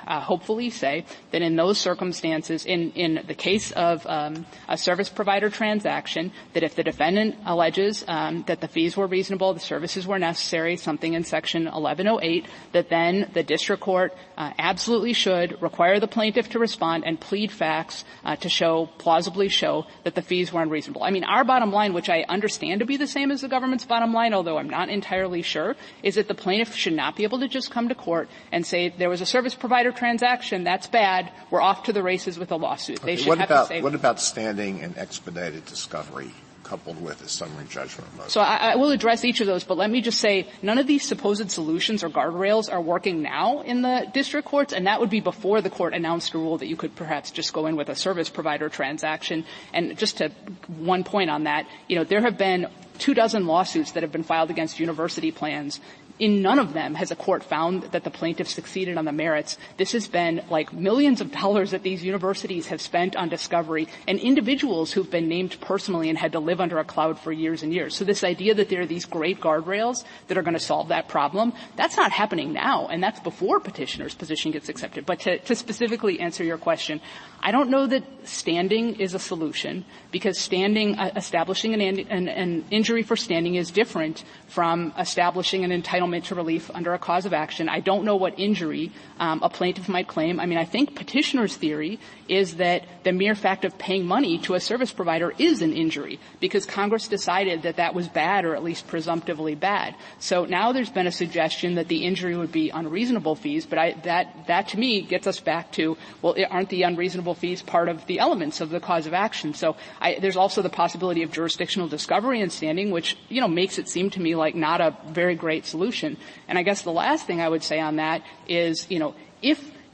hopefully say that in those circumstances, in the case of a service provider transaction, that if the defendant alleges that the fees were reasonable, the services were necessary, something in Section 1108, that then the district court absolutely should require the plaintiff to respond and plead facts to plausibly show that the fees were unreasonable. I mean, our bottom line, which I understand to be the same as the government's bottom line, although I'm not entirely sure, is that the plaintiff should not be able to just come to court and say there was a service provider transaction, that's bad, we're off to the races with a lawsuit. They should what about standing and expedited discovery coupled with a summary judgment motion? So I will address each of those, but let me just say none of these supposed solutions or guardrails are working now in the district courts, and that would be before the court announced a rule that you could perhaps just go in with a service provider transaction. And just to one point on that, there have been 24 lawsuits that have been filed against university plans. In none of them has a court found that the plaintiff succeeded on the merits. This has been like millions of dollars that these universities have spent on discovery, and individuals who've been named personally and had to live under a cloud for years and years. So this idea that there are these great guardrails that are going to solve that problem, that's not happening now, and that's before petitioner's position gets accepted. But to specifically answer your question, I don't know that standing is a solution, because establishing an injury for standing is different from establishing an entitlement to relief under a cause of action. I don't know what injury a plaintiff might claim. I mean, I think petitioner's theory is that the mere fact of paying money to a service provider is an injury, because Congress decided that that was bad, or at least presumptively bad. So now there's been a suggestion that the injury would be unreasonable fees, but that to me gets us back to, well, aren't the unreasonable fees part of the elements of the cause of action. So there's also the possibility of jurisdictional discovery and standing, which, makes it seem to me like not a very great solution. And I guess the last thing I would say on that is,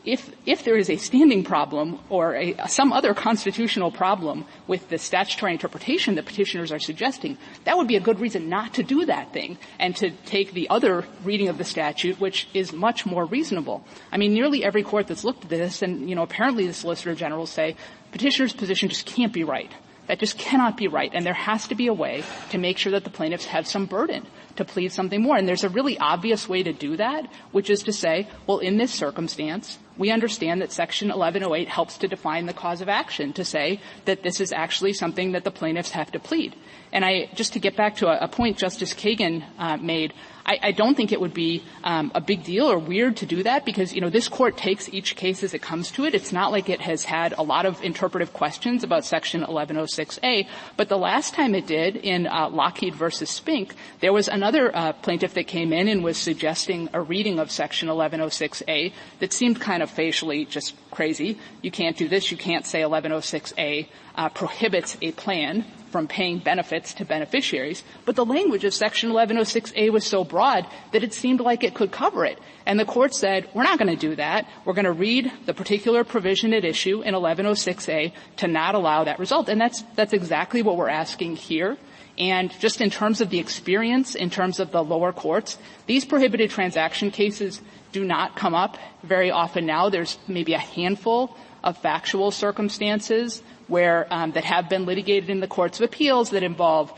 if there is a standing problem or some other constitutional problem with the statutory interpretation that petitioners are suggesting, that would be a good reason not to do that thing and to take the other reading of the statute, which is much more reasonable. I mean, nearly every court that's looked at this, and, apparently the Solicitor General say, petitioner's position just can't be right. That just cannot be right. And there has to be a way to make sure that the plaintiffs have some burden to plead something more. And there's a really obvious way to do that, which is to say, well, in this circumstance, we understand that Section 1108 helps to define the cause of action, to say that this is actually something that the plaintiffs have to plead. And just to get back to a point Justice Kagan made, I don't think it would be a big deal or weird to do that because, this Court takes each case as it comes to it. It's not like it has had a lot of interpretive questions about Section 1106A, but the last time it did in Lockheed versus Spink, there was another plaintiff that came in and was suggesting a reading of Section 1106A that seemed kind of facially just crazy. You can't do this. You can't say 1106A prohibits a plan from paying benefits to beneficiaries, but the language of Section 1106A was so broad that it seemed like it could cover it. And the Court said, we're not going to do that. We're going to read the particular provision at issue in 1106A to not allow that result. And that's exactly what we're asking here. And just in terms of the experience, in terms of the lower courts, these prohibited transaction cases do not come up very often now. There's maybe a handful of factual circumstances where that have been litigated in the courts of appeals that involve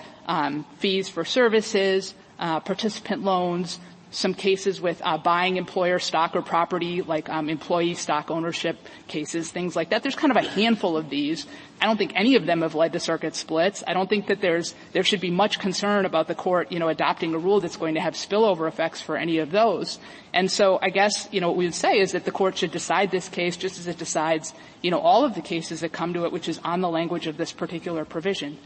fees for services, participant loans, some cases with buying employer stock or property, like employee stock ownership cases, things like that. There's kind of a handful of these. I don't think any of them have led to circuit splits. I don't think that there should be much concern about the Court, adopting a rule that's going to have spillover effects for any of those. And so I guess, what we would say is that the Court should decide this case just as it decides, all of the cases that come to it, which is on the language of this particular provision.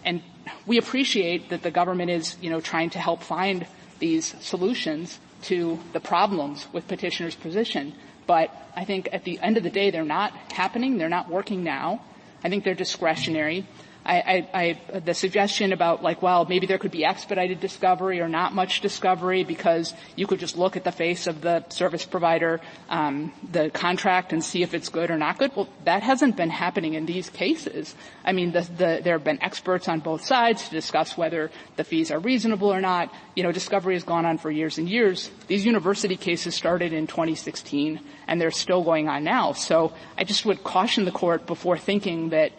And we appreciate that the government is, trying to help find these solutions to the problems with petitioner's position. But I think at the end of the day, they're not happening. They're not working now. I think they're discretionary. The suggestion about maybe there could be expedited discovery or not much discovery because you could just look at the face of the service provider, the contract and see if it's good or not good. Well, that hasn't been happening in these cases. I mean, there have been experts on both sides to discuss whether the fees are reasonable or not. Discovery has gone on for years and years. These university cases started in 2016 and they're still going on now. So I just would caution the Court before thinking that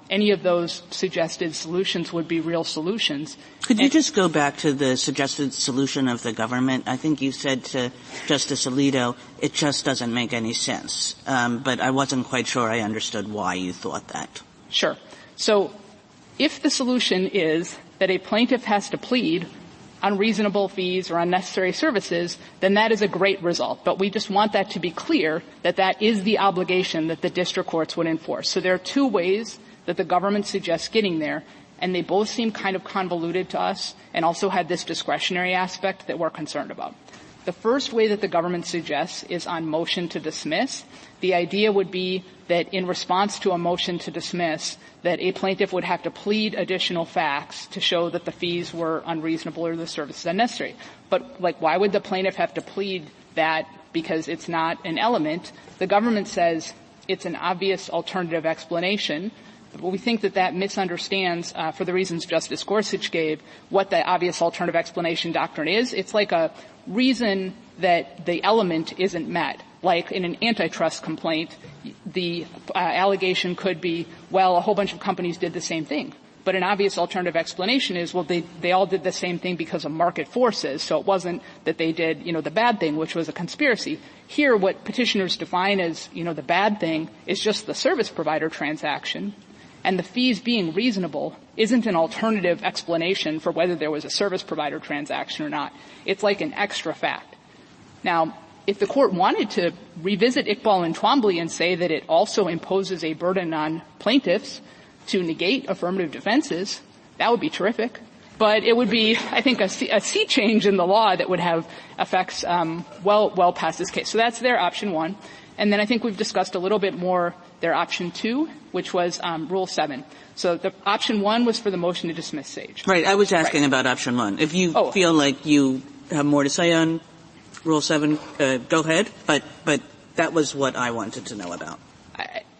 any of those suggested solutions would be real solutions. Could you just go back to the suggested solution of the government? I think you said to Justice Alito, it just doesn't make any sense. But I wasn't quite sure I understood why you thought that. Sure. So if the solution is that a plaintiff has to plead unreasonable fees or unnecessary services, then that is a great result. But we just want that to be clear that that is the obligation that the district courts would enforce. So there are two ways that the government suggests getting there, and they both seem kind of convoluted to us and also had this discretionary aspect that we're concerned about. The first way that the government suggests is on motion to dismiss. The idea would be that in response to a motion to dismiss, that a plaintiff would have to plead additional facts to show that the fees were unreasonable or the services unnecessary. But, why would the plaintiff have to plead that because it's not an element? The government says it's an obvious alternative explanation. But we think that misunderstands, for the reasons Justice Gorsuch gave, what the obvious alternative explanation doctrine is. It's like a reason that the element isn't met. Like in an antitrust complaint, the allegation could be, well, a whole bunch of companies did the same thing. But an obvious alternative explanation is, well, they all did the same thing because of market forces. So it wasn't that they did, the bad thing, which was a conspiracy. Here, what petitioners define as, the bad thing is just the service provider transaction. And the fees being reasonable isn't an alternative explanation for whether there was a service provider transaction or not. It's like an extra fact. Now, if the Court wanted to revisit Iqbal and Twombly and say that it also imposes a burden on plaintiffs to negate affirmative defenses, that would be terrific. But it would be, I think, a sea change in the law that would have effects well past this case. So that's their option one. And then I think we've discussed a little bit more their option 2, which was Rule 7. So the option 1 was for the motion to dismiss stage. Right. I was asking about option 1. If you feel like you have more to say on Rule 7, go ahead. But that was what I wanted to know about.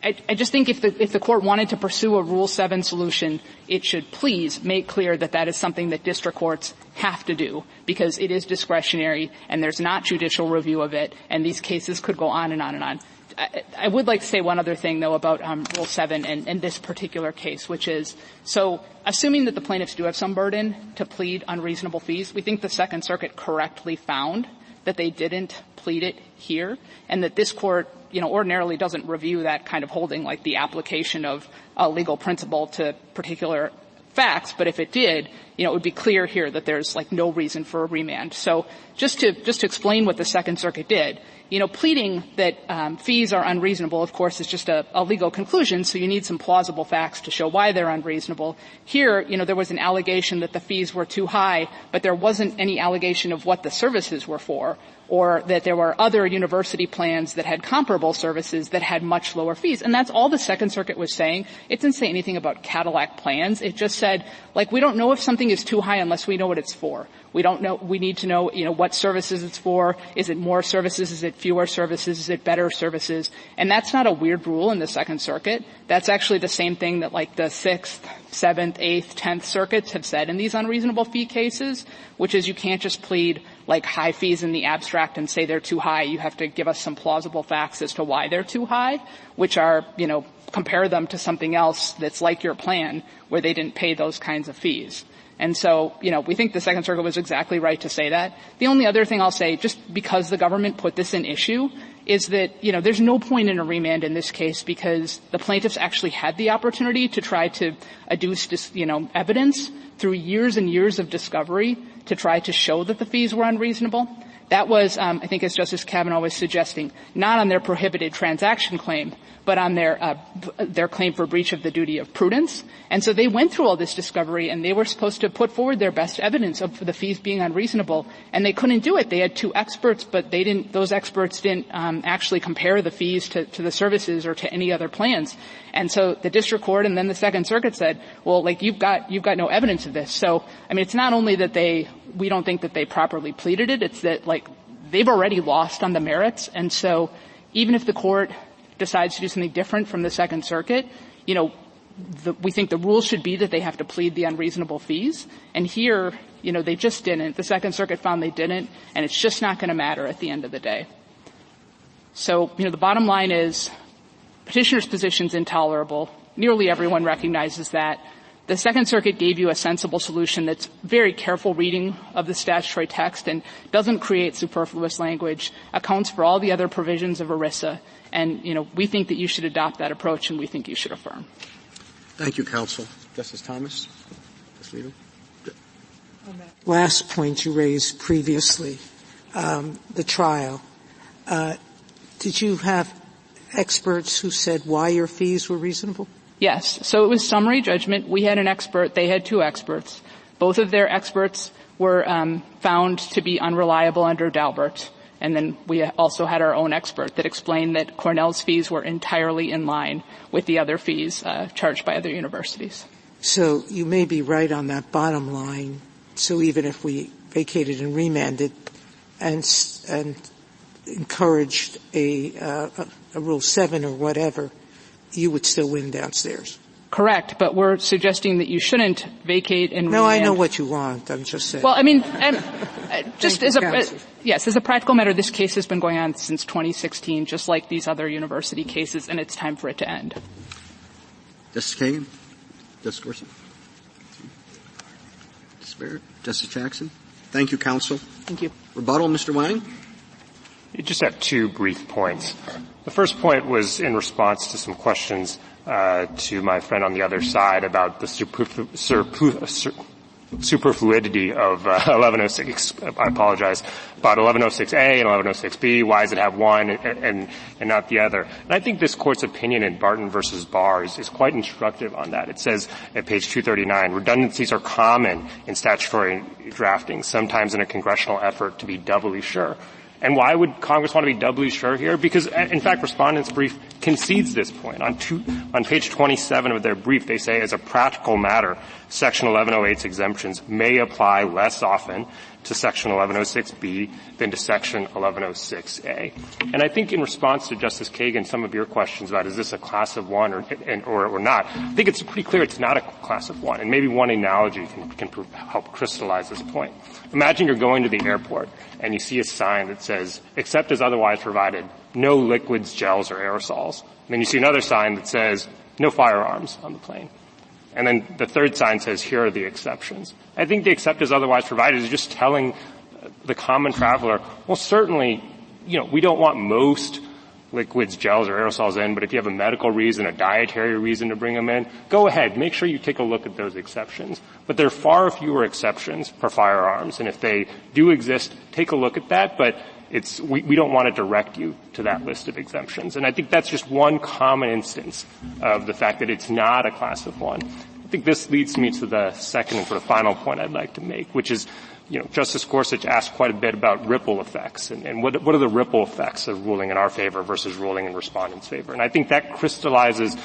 I just think if the court wanted to pursue a Rule 7 solution, it should please make clear that that is something that district courts have to do, because it is discretionary and there's not judicial review of it, and these cases could go on and on and on. I would like to say one other thing, though, about Rule 7 and this particular case, which is, so assuming that the plaintiffs do have some burden to plead unreasonable fees, we think the Second Circuit correctly found that they didn't plead it here, and that this court, ordinarily doesn't review that kind of holding, like the application of a legal principle to particular facts. But if it did, it would be clear here that there's no reason for a remand. So just to explain what the Second Circuit did, pleading that fees are unreasonable, of course, is just a legal conclusion, so you need some plausible facts to show why they're unreasonable. Here, there was an allegation that the fees were too high, but there wasn't any allegation of what the services were for, or that there were other university plans that had comparable services that had much lower fees. And that's all the Second Circuit was saying. It didn't say anything about Cadillac plans. It just said, we don't know if something is too high unless we know what it's for. We don't know, we need to know, what services it's for. Is it more services? Is it fewer services? Is it better services? And that's not a weird rule in the Second Circuit. That's actually the same thing that the 6th, 7th, 8th, 10th circuits have said in these unreasonable fee cases, which is you can't just plead high fees in the abstract and say they're too high. You have to give us some plausible facts as to why they're too high, which are, compare them to something else that's like your plan where they didn't pay those kinds of fees. And so, we think the Second Circuit was exactly right to say that. The only other thing I'll say, just because the government put this in issue, is that, there's no point in a remand in this case because the plaintiffs actually had the opportunity to try to adduce, evidence through years and years of discovery to try to show that the fees were unreasonable. That was, I think as Justice Kavanaugh was suggesting, not on their prohibited transaction claim, but on their claim for breach of the duty of prudence. And so they went through all this discovery, and they were supposed to put forward their best evidence of the fees being unreasonable, and they couldn't do it. They had 2 experts, but those experts didn't actually compare the fees to the services or to any other plans. And so the district court and then the Second Circuit said, well, you've got no evidence of this. So, it's not only that we don't think that they properly pleaded it, it's that, they've already lost on the merits. And so even if the court decides to do something different from the Second Circuit, we think the rule should be that they have to plead the unreasonable fees. And here, they just didn't. The Second Circuit found they didn't, and it's just not going to matter at the end of the day. So, the bottom line is petitioner's position's intolerable. Nearly everyone recognizes that. The Second Circuit gave you a sensible solution that's very careful reading of the statutory text and doesn't create superfluous language, accounts for all the other provisions of ERISA, and, we think that you should adopt that approach, and we think you should affirm. Thank you, counsel. Justice Thomas? Justice Alito? Last point you raised previously, the trial. Did you have experts who said why your fees were reasonable? Yes. So it was summary judgment. We had an expert. They had 2 experts. Both of their experts were found to be unreliable under Daubert. And then we also had our own expert that explained that Cornell's fees were entirely in line with the other fees charged by other universities. So you may be right on that bottom line. So even if we vacated and remanded and encouraged a Rule 7 or whatever, you would still win downstairs. Correct, but we're suggesting that you shouldn't vacate and remand. No, I know what you want. I'm just saying. Well, just as a practical matter, this case has been going on since 2016, just like these other university cases, and it's time for it to end. Justice Kagan? Justice Gorsuch? Justice Barrett? Justice Jackson? Thank you, counsel. Thank you. Rebuttal, Mr. Wang? You just have 2 brief points. The first point was in response to some questions to my friend on the other side about the superfluidity of 1106. I apologize. About 1106A and 1106B. Why does it have one and not the other? And I think this court's opinion in Barton versus Barr is quite instructive on that. It says at page 239, redundancies are common in statutory drafting, sometimes in a congressional effort to be doubly sure. And why would Congress want to be doubly sure here? Because, in fact, Respondent's brief concedes this point. On page 27 of their brief, they say, as a practical matter, Section 1108's exemptions may apply less often to Section 1106B than to Section 1106A. And I think in response to Justice Kagan, some of your questions about is this a class of one or not, I think it's pretty clear it's not a class of one. And maybe one analogy can help crystallize this point. Imagine you're going to the airport and you see a sign that says, except as otherwise provided, no liquids, gels, or aerosols. And then you see another sign that says, no firearms on the plane. And then the third sign says, here are the exceptions. I think the except as otherwise provided is just telling the common traveler, well, certainly, we don't want most liquids, gels, or aerosols in, but if you have a medical reason, a dietary reason to bring them in, go ahead. Make sure you take a look at those exceptions. But there are far fewer exceptions for firearms, and if they do exist, take a look at that, but we don't want to direct you to that list of exemptions. And I think that's just one common instance of the fact that it's not a class of one. I think this leads me to the second and sort of final point I'd like to make, which is, Justice Gorsuch asked quite a bit about ripple effects and what are the ripple effects of ruling in our favor versus ruling in Respondent's favor. And I think that crystallizes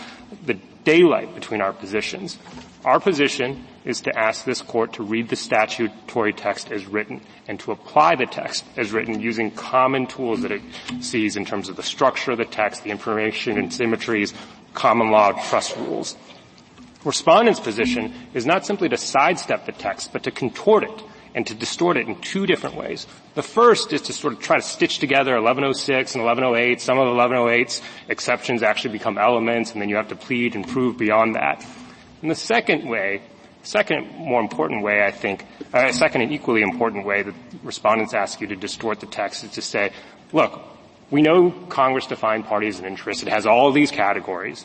the daylight between our positions. Our position is to ask this Court to read the statutory text as written and to apply the text as written using common tools that it sees in terms of the structure of the text, the information and symmetries, common law, trust rules. Respondent's position is not simply to sidestep the text, but to contort it and to distort it in two different ways. The first is to sort of try to stitch together 1106 and 1108. Some of the 1108's exceptions actually become elements, and then you have to plead and prove beyond that. And the second more important way, I think, second and equally important way that Respondents ask you to distort the text is to say, look, we know Congress defined parties and interests. It has all of these categories,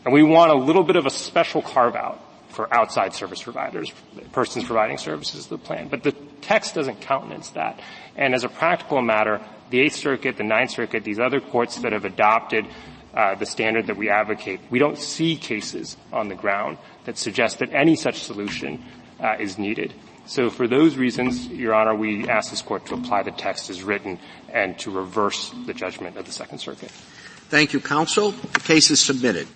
and we want a little bit of a special carve-out for outside service providers, persons providing services to the plan. But the text doesn't countenance that. And as a practical matter, the Eighth Circuit, the Ninth Circuit, these other courts that have adopted the standard that we advocate, we don't see cases on the ground that suggest that any such solution is needed. So for those reasons, Your Honor, we ask this Court to apply the text as written and to reverse the judgment of the Second Circuit. Thank you, counsel. The case is submitted.